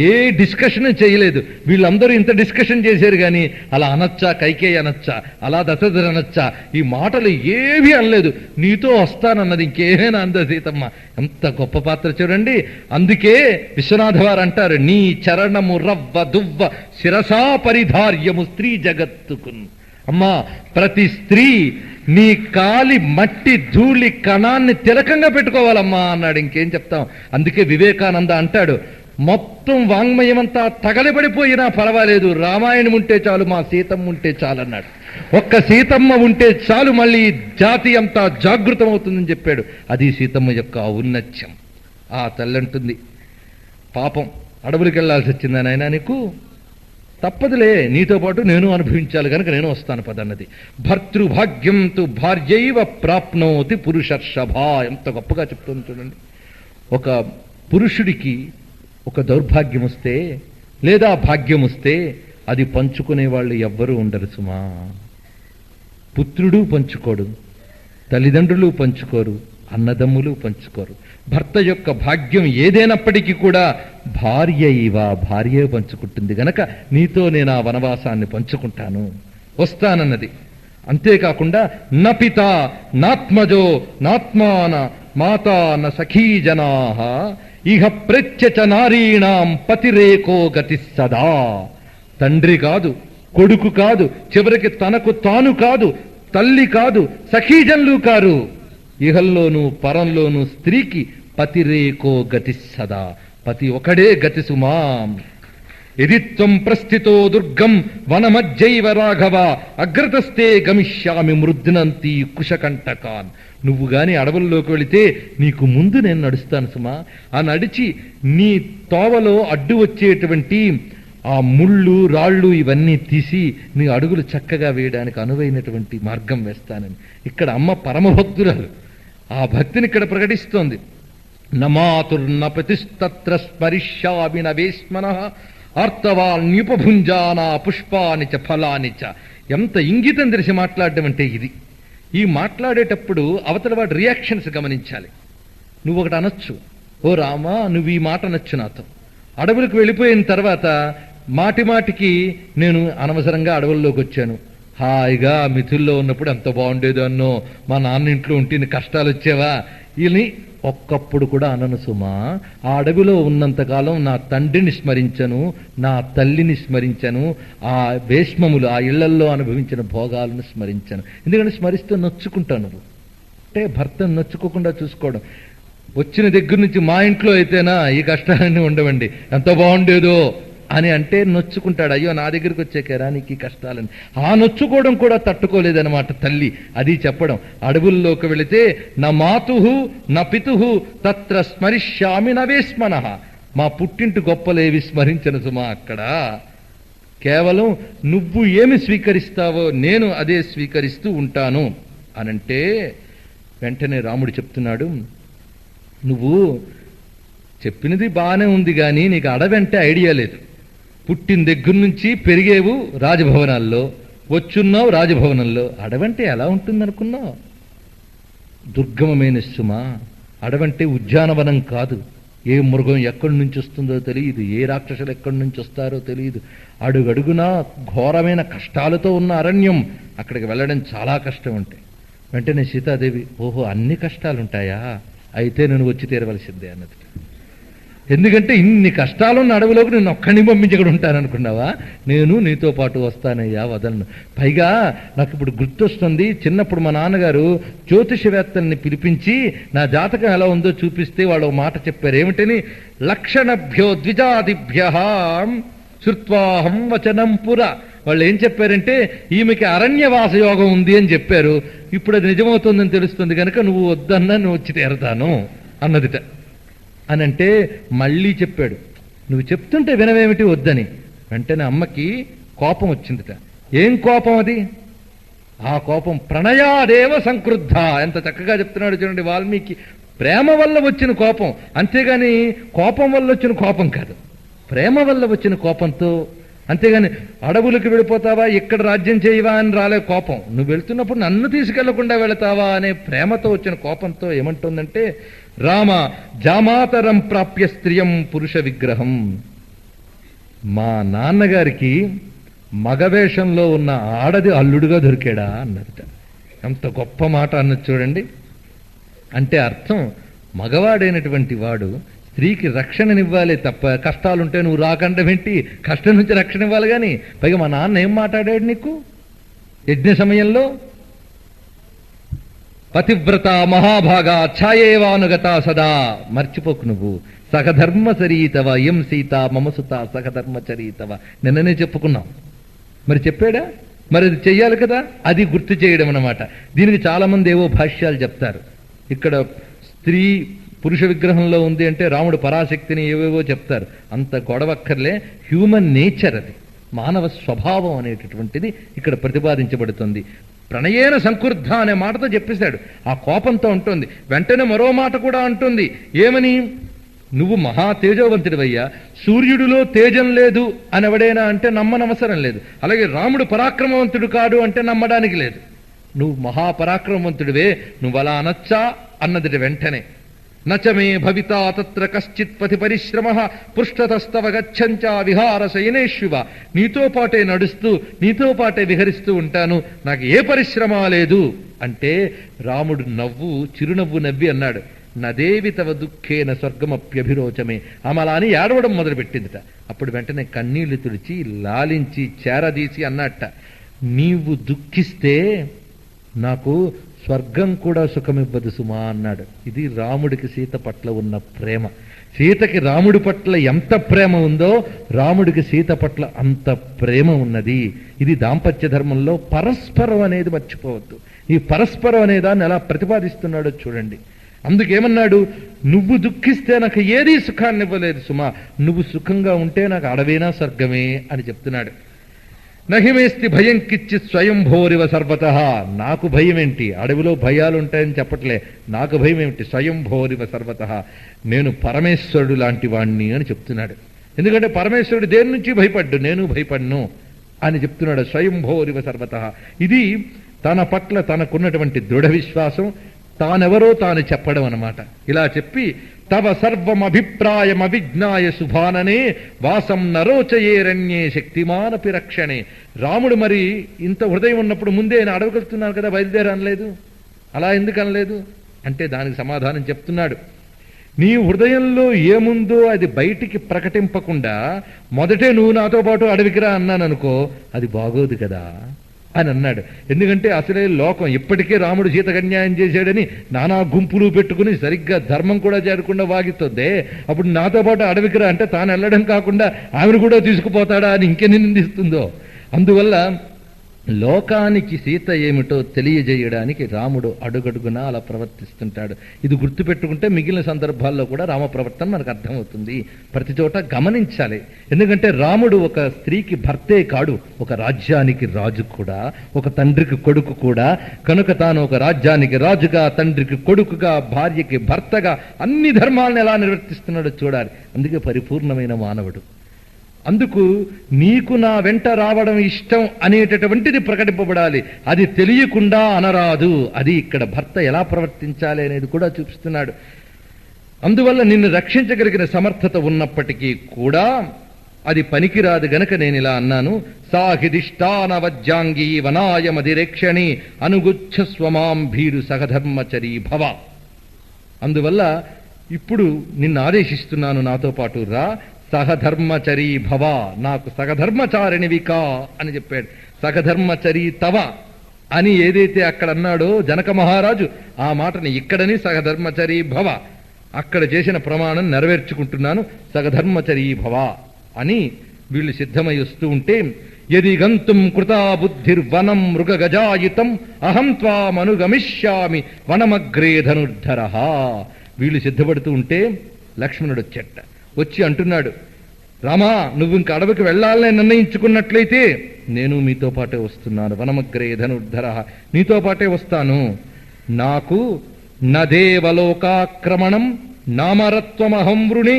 ఏ డిస్కషన్ చేయలేదు. వీళ్ళందరూ ఇంత డిస్కషన్ చేశారు కానీ అలా అనొచ్చా కైకేయి అనొచ్చా, అలా దశరథుడు అనొచ్చా, ఈ మాటలు ఏవి అనలేదు. నీతో వస్తానన్నది ఇంకేమైనా అంద సీతమ్మ. ఎంత గొప్ప పాత్ర చూడండి. అందుకే విశ్వనాథ వారు అంటారు, నీ చరణము రవ్వ దువ్వ శిరసా పరిధార్యము స్త్రీ జగత్తుకున్. అమ్మా ప్రతి స్త్రీ నీ కాలి మట్టి ధూళి కణాన్ని తిలకంగా పెట్టుకోవాలమ్మా అన్నాడు. ఇంకేం చెప్తాం. అందుకే వివేకానంద అంటాడు, మొత్తం వాంగ్మయమంతా తగలబడిపోయినా పర్వాలేదు, రామాయణం ఉంటే చాలు, మా సీతమ్మ ఉంటే చాలు అన్నాడు. ఒక్క సీతమ్మ ఉంటే చాలు, మళ్ళీ జాతి అంతా జాగృతం అవుతుందని చెప్పాడు. అది సీతమ్మ యొక్క ఔన్నత్యం. ఆ తల్లంటుంది, పాపం అడవులకి వెళ్లాల్సి వచ్చిందా నాయనా నీకు? తప్పదులే, నీతో పాటు నేను అనుభవించాలి కనుక నేను వస్తాను పదన్నది. భర్తృభాగ్యం తు భార్యైవ ప్రాప్నోతి పురుషర్షభ. ఎంత గొప్పగా చెప్తుంది చూడండి. ఒక పురుషుడికి ఒక దౌర్భాగ్యం వస్తే లేదా భాగ్యం వస్తే అది పంచుకునే వాళ్ళు ఎవ్వరూ ఉండరు సుమా. పుత్రుడు పంచుకోడు, తల్లిదండ్రులు పంచుకోరు, అన్నదమ్ములు పంచుకోరు. భర్త యొక్క భాగ్యం ఏదైనప్పటికీ కూడా భార్యే పంచుకుంటుంది గనక నీతో నేను ఆ వనవాసాన్ని పంచుకుంటాను, వస్తానన్నది. అంతేకాకుండా నపిత నాత్మజో నాత్మాన మాతా న సఖీజనా ఇహ ప్రత్యచ నారీణాం పతిరేకో గతి సదా. తండ్రి కాదు, కొడుకు కాదు, చివరికి తనకు తాను కాదు, తల్లి కాదు, సఖీజన్లు కారు. ఇహల్లోనూ పరంలోనూ స్త్రీకి పతిరేకో గతి సదా. పతి ఒకడే గతి సుమాం. యదిత్వం ప్రస్థితో దుర్గం వనమజ్జైవ రాఘవ అగ్రతస్తే గమిష్యామి మృద్నంతి కుశకంటకాన్. నువ్వు గాని అడవుల్లోకి వెళితే నీకు ముందు నేను నడుస్తాను సుమా. ఆ నడిచి నీ తోవలో అడ్డు వచ్చేటువంటి ఆ ముళ్ళు రాళ్ళు ఇవన్నీ తీసి నీ అడుగులు చక్కగా వేయడానికి అనువైనటువంటి మార్గం వేస్తానని. ఇక్కడ అమ్మ పరమభక్తురాలు, ఆ భక్తిని ఇక్కడ ప్రకటిస్తోంది. నమాతుర్నపతిస్తత్ర స్మరిష్యామి నవేశ్మనః ఆర్తవాల్న్యుపభుంజానా పుష్పాని చ ఫలాని చ. ఎంత ఇంగితం తెలిసి మాట్లాడడం అంటే ఇది. ఈ మాట్లాడేటప్పుడు అవతల వాడి రియాక్షన్స్ గమనించాలి. నువ్వు ఒకటి అనొచ్చు, ఓ రామా నువ్వు ఈ మాట అనొచ్చు నాతో. అడవులకు వెళ్ళిపోయిన తర్వాత మాటి మాటికి నేను అనవసరంగా అడవుల్లోకి వచ్చాను, హాయిగా మిథుల్లో ఉన్నప్పుడు ఎంత బాగుండేదో అన్నో, మా నాన్న ఇంట్లో ఉంటే కష్టాలు వచ్చేవా, వీళ్ళని ఒక్కప్పుడు కూడా అనను సుమా. ఆ అడవిలో ఉన్నంతకాలం నా తండ్రిని స్మరించను, నా తల్లిని స్మరించను, ఆ భీష్మములు ఆ ఇళ్లల్లో అనుభవించిన భోగాలను స్మరించను. ఎందుకంటే స్మరిస్తూ నొచ్చుకుంటాను. అంటే భర్తను నొచ్చుకోకుండా చూసుకోవడం. వచ్చిన దగ్గర నుంచి మా ఇంట్లో అయితేనా ఈ కష్టాలన్నీ ఉండవండి, ఎంత బాగుండేదో అని అంటే నొచ్చుకుంటాడు. అయ్యో నా దగ్గరికి వచ్చాకేరా నీకు ఈ కష్టాలని. ఆ నొచ్చుకోవడం కూడా తట్టుకోలేదనమాట తల్లి. అది చెప్పడం. అడవుల్లోకి వెళితే నా మాతుహు నా పితుహు తత్ర స్మరిష్యామి నవేస్మనః. మా పుట్టింటి గొప్పలేవి స్మరించను సుమా. అక్కడ కేవలం నువ్వు ఏమి స్వీకరిస్తావో నేను అదే స్వీకరిస్తూ ఉంటాను అనంటే వెంటనే రాముడు చెప్తున్నాడు, నువ్వు చెప్పినది బాగానే ఉంది కానీ నీకు అడవంటే ఐడియా లేదు. పుట్టిన దగ్గర నుంచి పెరిగేవు రాజభవనాల్లో, వచ్చున్నావు రాజభవనంలో. అడవంటే ఎలా ఉంటుందనుకున్నావు? దుర్గమమైన సుమ. అడవంటే ఉద్యానవనం కాదు, ఏ మృగం ఎక్కడి నుంచి వస్తుందో తెలియదు, ఏ రాక్షసులు ఎక్కడి నుంచి వస్తారో తెలియదు. అడుగడుగునా ఘోరమైన కష్టాలతో ఉన్న అరణ్యం. అక్కడికి వెళ్ళడం చాలా కష్టం ఉంటాయి. వెంటనే సీతాదేవి, ఓహో అన్ని కష్టాలుంటాయా, అయితే నేను వచ్చి తీరవలసిందే అన్నది. ఎందుకంటే ఇన్ని కష్టాలున్న అడవిలోకి నేను ఒక్కడిని పంపించి ఇక్కడ ఉంటాననుకున్నావా? నేను నీతో పాటు వస్తానయ్యా, వదలను. పైగా నాకు ఇప్పుడు గుర్తొస్తుంది, చిన్నప్పుడు మా నాన్నగారు జ్యోతిషవేత్తల్ని పిలిపించి నా జాతకం ఎలా ఉందో చూపిస్తే వాళ్ళు మాట చెప్పారు. ఏమిటని? లక్షణభ్యో ద్విజాదిభ్య శృత్వాహం వచనం పుర. వాళ్ళు ఏం చెప్పారంటే ఈమెకి అరణ్యవాస యోగం ఉంది అని చెప్పారు. ఇప్పుడు అది నిజమవుతుందని తెలుస్తుంది కనుక నువ్వు వద్దన్నా నువ్వు వచ్చి తీరతాను అన్నదిట. అనంటే మళ్ళీ చెప్పాడు, నువ్వు చెప్తుంటే వినవేమిటి వద్దని. వెంటనే అమ్మకి కోపం వచ్చిందిట. ఏం కోపం అది? ఆ కోపం ప్రణయాదేవ సంక్రుద్ధ. ఎంత చక్కగా చెప్తున్నాడు చూడండి వాల్మీకి. ప్రేమ వల్ల వచ్చిన కోపం, అంతేగాని కోపం వల్ల వచ్చిన కోపం కాదు. ప్రేమ వల్ల వచ్చిన కోపంతో, అంతేగాని అడవులకు వెళ్ళిపోతావా, ఇక్కడ రాజ్యం చేయవా అని రాలే కోపం. నువ్వు వెళ్తున్నప్పుడు నన్ను తీసుకెళ్లకుండా వెళతావా అనే ప్రేమతో వచ్చిన కోపంతో ఏమంటుందంటే, రామ జామాతరం ప్రాప్య స్త్రియం పురుష విగ్రహం. మా నాన్నగారికి మగవేషంలో ఉన్న ఆడది అల్లుడుగా దొరికాడా అన్నదట. ఎంత గొప్ప మాట అన్నది చూడండి. అంటే అర్థం, మగవాడైనటువంటి వాడు స్త్రీకి రక్షణనివ్వాలి తప్ప, కష్టాలుంటే నువ్వు రాకుండా వెంటి కష్టం నుంచి రక్షణ ఇవ్వాలి. కానీ పైగా మా నాన్న ఏం మాట్లాడాడు నీకు యజ్ఞ సమయంలో? పతివ్రత మహాభాగా ఛాయేవానుగత సదా. మర్చిపోకు నువ్వు. సహధర్మచరీతవ ఎం సీత మమసుత సహధర్మచరీతవ. నిన్ననే చెప్పుకున్నాం. మరి చెప్పాడా? మరి అది చెయ్యాలి కదా, అది గుర్తు చేయడం అన్నమాట. దీనికి చాలా మంది ఏవో భాష్యాలు చెప్తారు. ఇక్కడ స్త్రీ పురుష విగ్రహంలో ఉంది అంటే రాముడు పరాశక్తిని ఏవేవో చెప్తారు. అంత గొడవక్కర్లే. హ్యూమన్ నేచర్ అది, మానవ స్వభావం అనేటటువంటిది ఇక్కడ ప్రతిపాదించబడుతుంది. ప్రణయేన సంకుర్ధ అనే మాటతో చెప్పేశాడు. ఆ కోపంతో ఉంటుంది. వెంటనే మరో మాట కూడా అంటుంది. ఏమని? నువ్వు మహా తేజోవంతుడివయ్యా, సూర్యుడిలో తేజం లేదు అని ఎవడైనా అంటే నమ్మనవసరం లేదు. అలాగే రాముడు పరాక్రమవంతుడు కాడు అంటే నమ్మడానికి లేదు. నువ్వు మహాపరాక్రమవంతుడివే, నువ్వు అలా అనొచ్చా అన్నది. వెంటనే నచమే భవితా తత్ర కశ్చిత్ పతి పరిశ్రమ పృష్ఠతస్తవ గచ్చంచా విహార శయనేష్యువ. నీతో పాటే నడుస్తూ నీతో పాటే విహరిస్తూ ఉంటాను, నాకు ఏ పరిశ్రమ లేదు అంటే రాముడు చిరునవ్వు నవ్వి అన్నాడు, నదేవి తవ దుఃఖేన స్వర్గమప్యభిరోచమే. అమలా అని ఏడవడం మొదలుపెట్టిందిట. అప్పుడు వెంటనే కన్నీళ్లు తుడిచి లాలించి చేరదీసి అన్నట్ట, నీవు దుఃఖిస్తే నాకు స్వర్గం కూడా సుఖమివ్వదు సుమా అన్నాడు. ఇది రాముడికి సీత పట్ల ఉన్న ప్రేమ. సీతకి రాముడి పట్ల ఎంత ప్రేమ ఉందో రాముడికి సీత పట్ల అంత ప్రేమ ఉన్నది. ఇది దాంపత్య ధర్మంలో పరస్పరం అనేది మర్చిపోవద్దు. ఈ పరస్పరం అనే దాన్ని ఎలా ప్రతిపాదిస్తున్నాడో చూడండి. అందుకేమన్నాడు, నువ్వు దుఃఖిస్తే నాకు ఏదీ సుఖాన్ని ఇవ్వలేదు సుమా, నువ్వు సుఖంగా ఉంటే నాకు అడవేనా స్వర్గమే అని చెప్తున్నాడు. నహిమేస్తి భయం కిచ్చి స్వయంభోరివ సర్వత. నాకు భయం ఏంటి? అడవిలో భయాలు ఉంటాయని చెప్పట్లే. నాకు భయం ఏమిటి? స్వయంభోరివ సర్వత, నేను పరమేశ్వరుడు లాంటి వాణ్ణి అని చెప్తున్నాడు. ఎందుకంటే పరమేశ్వరుడు దేని నుంచి భయపడ్డు, నేను భయపడ్ను అని చెప్తున్నాడు. స్వయంభోరివ సర్వత. ఇది తన పట్ల తనకున్నటువంటి దృఢ విశ్వాసం, తానెవరో తాను చెప్పడం అన్నమాట. ఇలా చెప్పి తవ సర్వమభిప్రాయం అవిజ్ఞాయ శుభాననే వాసం నరోచయేరణ్యే శక్తిమానపి రక్షణే. రాముడు మరి ఇంత హృదయం ఉన్నప్పుడు ముందే ఆయన అడవికెళ్తున్నాను కదా, బయలుదేరి అనలేదు. అలా ఎందుకు అనలేదు అంటే దానికి సమాధానం చెప్తున్నాడు. నీ హృదయంలో ఏముందో అది బయటికి ప్రకటింపకుండా మొదటే నువ్వు నాతో పాటు అడవికి రా అన్నాను అనుకో, అది బాగోదు కదా అని అన్నాడు. ఎందుకంటే అసలే లోకం ఇప్పటికే రాముడు సీతకు అన్యాయం చేశాడని నానా గుంపులు పెట్టుకుని సరిగ్గా ధర్మం కూడా చేరకుండా వాగిస్తుంది. అప్పుడు నాతో పాటు అడవికి రా అంటే తాను వెళ్ళడం కాకుండా ఆమెను కూడా తీసుకుపోతాడా అని ఇంకెన్ని నిందిస్తుందో. అందువల్ల లోకానికి సీత ఏమిటో తెలియజేయడానికి రాముడు అడుగడుగునా అలా ప్రవర్తిస్తుంటాడు. ఇది గుర్తుపెట్టుకుంటే మిగిలిన సందర్భాల్లో కూడా రామ ప్రవర్తన మనకు అర్థమవుతుంది. ప్రతి చోట గమనించాలి. ఎందుకంటే రాముడు ఒక స్త్రీకి భర్తే కాడు, ఒక రాజ్యానికి రాజు కూడా, ఒక తండ్రికి కొడుకు కూడా. కనుక తాను ఒక రాజ్యానికి రాజుగా, తండ్రికి కొడుకుగా, భార్యకి భర్తగా అన్ని ధర్మాలను ఎలా నిర్వర్తిస్తున్నాడో చూడాలి. అందుకే పరిపూర్ణమైన మానవుడు. అందుకు నీకు నా వెంట రావడం ఇష్టం అనేటటువంటిది ప్రకటింపబడాలి. అది తెలియకుండా అనరాదు. అది ఇక్కడ భర్త ఎలా ప్రవర్తించాలి అనేది కూడా చూపిస్తున్నాడు. అందువల్ల నిన్ను రక్షించగలిగిన సమర్థత ఉన్నప్పటికీ కూడా అది పనికిరాదు గనక నేను ఇలా అన్నాను. సాహిదిష్టానవజ్జాంగీ వనాయమధిరేక్షణి అనుగుచ్చస్వమాం భీరు సహధర్మచరీ భవ. అందువల్ల ఇప్పుడు నిన్ను ఆదేశిస్తున్నాను, నాతో పాటు రా, సహధర్మచరీ భవ, నాకు సహధర్మచారిణివికా అని చెప్పాడు. సహధర్మచరీ తవ అని ఏదైతే అక్కడ అన్నాడో జనక మహారాజు, ఆ మాటని ఇక్కడని సహధర్మచరీ భవ, అక్కడ చేసిన ప్రమాణం నెరవేర్చుకుంటున్నాను, సహధర్మచరీ భవ అని వీళ్ళు సిద్ధమై వస్తూ ఉంటే, యది గంతుం కృతా బుద్ధిర్వనం మృగగజాయితం అహం త్వామనుగమిష్యామి వనమగ్రే ధనుర్ధర. వీళ్ళు సిద్ధపడుతూ ఉంటే లక్ష్మణుడు వచ్చి అంటున్నాడు, రామా, నువ్వు ఇంక అడవికి వెళ్ళాలని నిర్ణయించుకున్నట్లయితే నేను మీతో పాటే వస్తున్నాను. వనమగ్రే ధనుర్ధర, నీతో పాటే వస్తాను. నాకు నదేవలోకాక్రమణం నామరత్వమహం వృణే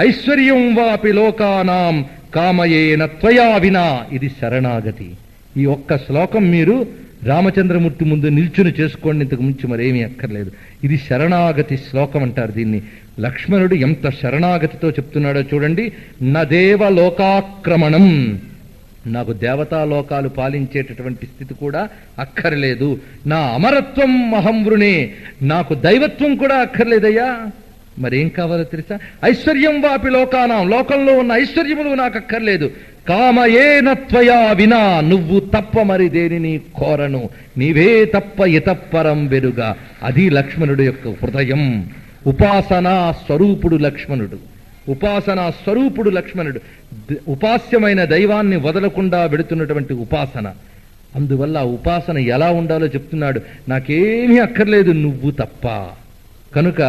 ఐశ్వర్యం వాపి లోకానాం కామయేన త్వయా వినా. ఇది శరణాగతి. ఈ ఒక్క శ్లోకం మీరు రామచంద్రమూర్తి ముందు నిల్చుని చేసుకోండి, ఇంతకు మించి మరేమీ అక్కర్లేదు. ఇది శరణాగతి శ్లోకం అంటారు దీన్ని. లక్ష్మణుడు ఎంత శరణాగతితో చెప్తున్నాడో చూడండి. నదేవలోకాక్రమణం, నాకు దేవతాలోకాలు పాలించేటటువంటి స్థితి కూడా అక్కర్లేదు. నా అమరత్వం అహం వృణే, నాకు దైవత్వం కూడా అక్కర్లేదయ్యా. మరేం కావాలో తెలుసా? ఐశ్వర్యం వాపి లోకానాం, లోకంలో ఉన్న ఐశ్వర్యములు నాకు అక్కర్లేదు. కామయేన త్వయా వినా, నువ్వు తప్ప మరి దేనిని కోరను, నీవే తప్ప ఇతప్పరం వెరుగా. అది లక్ష్మణుడు యొక్క హృదయం. ఉపాసనా స్వరూపుడు లక్ష్మణుడు, ఉపాసనా స్వరూపుడు లక్ష్మణుడు. ఉపాస్యమైన దైవాన్ని వదలకుండా వెడుతున్నటువంటి ఉపాసన. అందువల్ల ఉపాసన ఎలా ఉండాలో చెప్తున్నాడు. నాకేమీ అక్కర్లేదు నువ్వు తప్ప. కనుక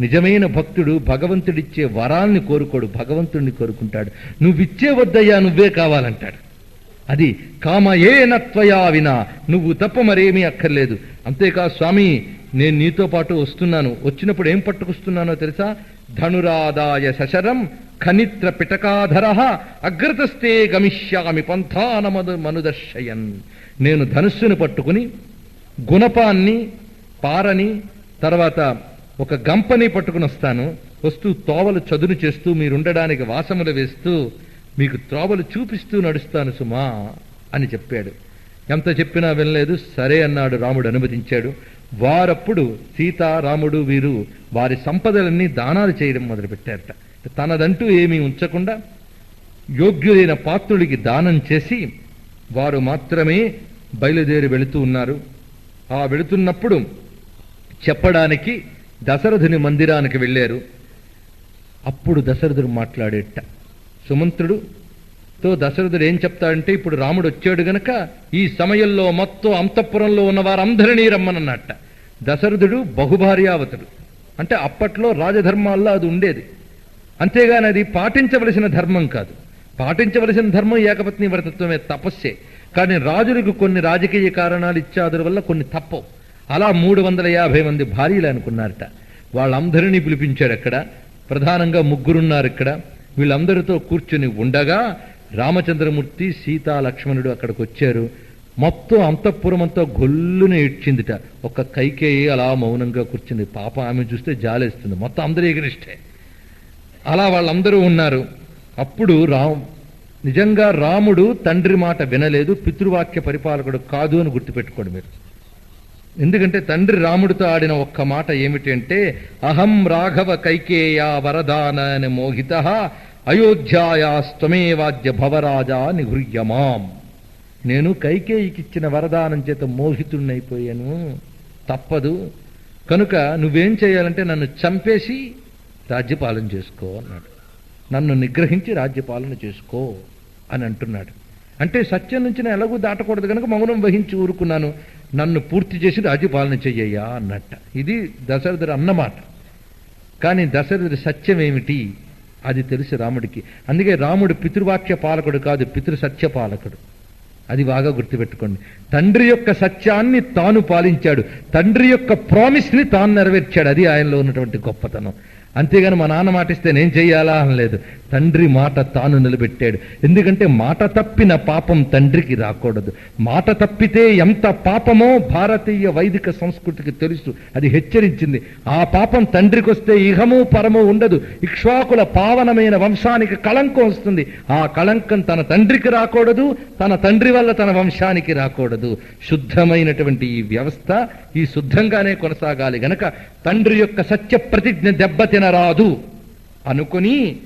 నిజమైన భక్తుడు భగవంతుడిచ్చే వరాల్ని కోరుకోడు, భగవంతుడిని కోరుకుంటాడు. నువ్విచ్చే వద్దయ్యా, నువ్వే కావాలంటాడు. అది కామయేన త్వయా వినా, నువ్వు తప్ప మరేమీ అక్కర్లేదు. అంతేకాదు స్వామి, నేను నీతో పాటు వస్తున్నాను. వచ్చినప్పుడు ఏం పట్టుకొస్తున్నానో తెలుసా? ధనురాదాయ శశరం ఖనిత్ర పిటకాధర అగ్రతస్తే గమిష్యామి పంథానమదు మనుదర్శయన్. నేను ధనుస్సును పట్టుకుని గుణపాన్ని, పారని, తర్వాత ఒక గంపని పట్టుకుని వస్తాను. వస్తూ తోవలు చదును చేస్తూ, మీరుండడానికి వాసములు వేస్తూ, మీకు త్రోవలు చూపిస్తూ నడుస్తాను సుమా అని చెప్పాడు. ఎంత చెప్పినా వినలేదు. సరే అన్నాడు రాముడు, అనుమతించాడు. వారప్పుడు సీత, రాముడు వీరు వారి సంపదలన్నీ దానాలు చేయడం మొదలుపెట్టారట. తనదంటూ ఏమీ ఉంచకుండా యోగ్యులైన పాత్రుడికి దానం చేసి వారు మాత్రమే బయలుదేరి వెళుతూ ఉన్నారు. ఆ వెళుతున్నప్పుడు చెప్పడానికి దశరథుని మందిరానికి వెళ్ళారు. అప్పుడు దశరథుడు మాట్లాడేట. సుమంత్రుడుతో దశరథుడు ఏం చెప్తాడంటే, ఇప్పుడు రాముడు వచ్చాడు గనక ఈ సమయంలో మొత్తం అంతఃపురంలో ఉన్న వారందరినీ రమ్మనన్నట్ట. దశరథుడు బహుభార్యావతుడు, అంటే అప్పట్లో రాజధర్మాల్లో అది ఉండేది. అంతేగాని అది పాటించవలసిన ధర్మం కాదు. పాటించవలసిన ధర్మం ఏకపత్ని వ్రతత్వమే, తపస్సే. కానీ రాజులకు కొన్ని రాజకీయ కారణాలు ఇత్యాదుల వల్ల కొన్ని తప్పవు. అలా 350 మంది భార్యలు అనుకున్నారట. వాళ్ళందరినీ పిలిపించాడు. అక్కడ ప్రధానంగా ముగ్గురున్నారు. ఇక్కడ వీళ్ళందరితో కూర్చుని ఉండగా రామచంద్రమూర్తి, సీతా, లక్ష్మణుడు అక్కడికి వచ్చారు. మొత్తం అంతఃపురం అంతా గొల్లున ఏడ్చిందిట. ఒక్క కైకేయి అలా మౌనంగా కూర్చుంది. పాప, ఆమె చూస్తే జాలేస్తుంది. మొత్తం అందరూ ఎగిరిష్టే. అలా వాళ్ళందరూ ఉన్నారు. అప్పుడు నిజంగా రాముడు తండ్రి మాట వినలేదు, పితృవాక్య పరిపాలకుడు కాదు అని గుర్తుపెట్టుకోండి మీరు. ఎందుకంటే తండ్రి రాముడితో ఆడిన ఒక్క మాట ఏమిటి అంటే, అహం రాఘవ కైకేయ వరదాన మోహిత అయోధ్యాయాస్త్వమేవాద్య భవరాజా నిగృహ్యమాం. నేను కైకేయికిచ్చిన వరదానం చేత మోహితుణ్ణైపోయాను, తప్పదు. కనుక నువ్వేం చేయాలంటే నన్ను చంపేసి రాజ్యపాలన చేసుకో అన్నాడు. నన్ను నిగ్రహించి రాజ్యపాలన చేసుకో అని అంటున్నాడు. అంటే సత్యం నుంచి నేను ఎలాగూ దాటకూడదు కనుక మౌనం వహించి ఊరుకున్నాను, నన్ను పూర్తి చేసి రాజ్యపాలన చెయ్యయ్యా అన్నట్ట. ఇది దశరథుడు అన్నమాట. కానీ దశరథుడి సత్యం ఏమిటి అది తెలుసు రాముడికి. అందుకే రాముడు పితృవాక్య పాలకుడు కాదు, పితృసత్య పాలకుడు. అది బాగా గుర్తుపెట్టుకోండి. తండ్రి యొక్క సత్యాన్ని తాను పాలించాడు, తండ్రి యొక్క ప్రామిస్ని తాను నెరవేర్చాడు. అది ఆయనలో ఉన్నటువంటి గొప్పతనం. అంతేగాని మా నాన్న మాట ఇస్తే నేను చెయ్యాలా అనలేదు. తండ్రి మాట తాను నిలబెట్టాడు. ఎందుకంటే మాట తప్పిన పాపం తండ్రికి రాకూడదు. మాట తప్పితే ఎంత పాపమో భారతీయ వైదిక సంస్కృతికి తెలుసు. అది హెచ్చరించింది. ఆ పాపం తండ్రికి వస్తే ఇహము పరము ఉండదు. ఇక్ష్వాకుల పావనమైన వంశానికి కళంకం వస్తుంది. ఆ కళంకం తన తండ్రికి రాకూడదు, తన తండ్రి వల్ల తన వంశానికి రాకూడదు. శుద్ధమైనటువంటి ఈ వ్యవస్థ ఈ శుద్ధంగానే కొనసాగాలి గనక తండ్రి యొక్క సత్య ప్రతిజ్ఞ దెబ్బతినరాదు అనుకుని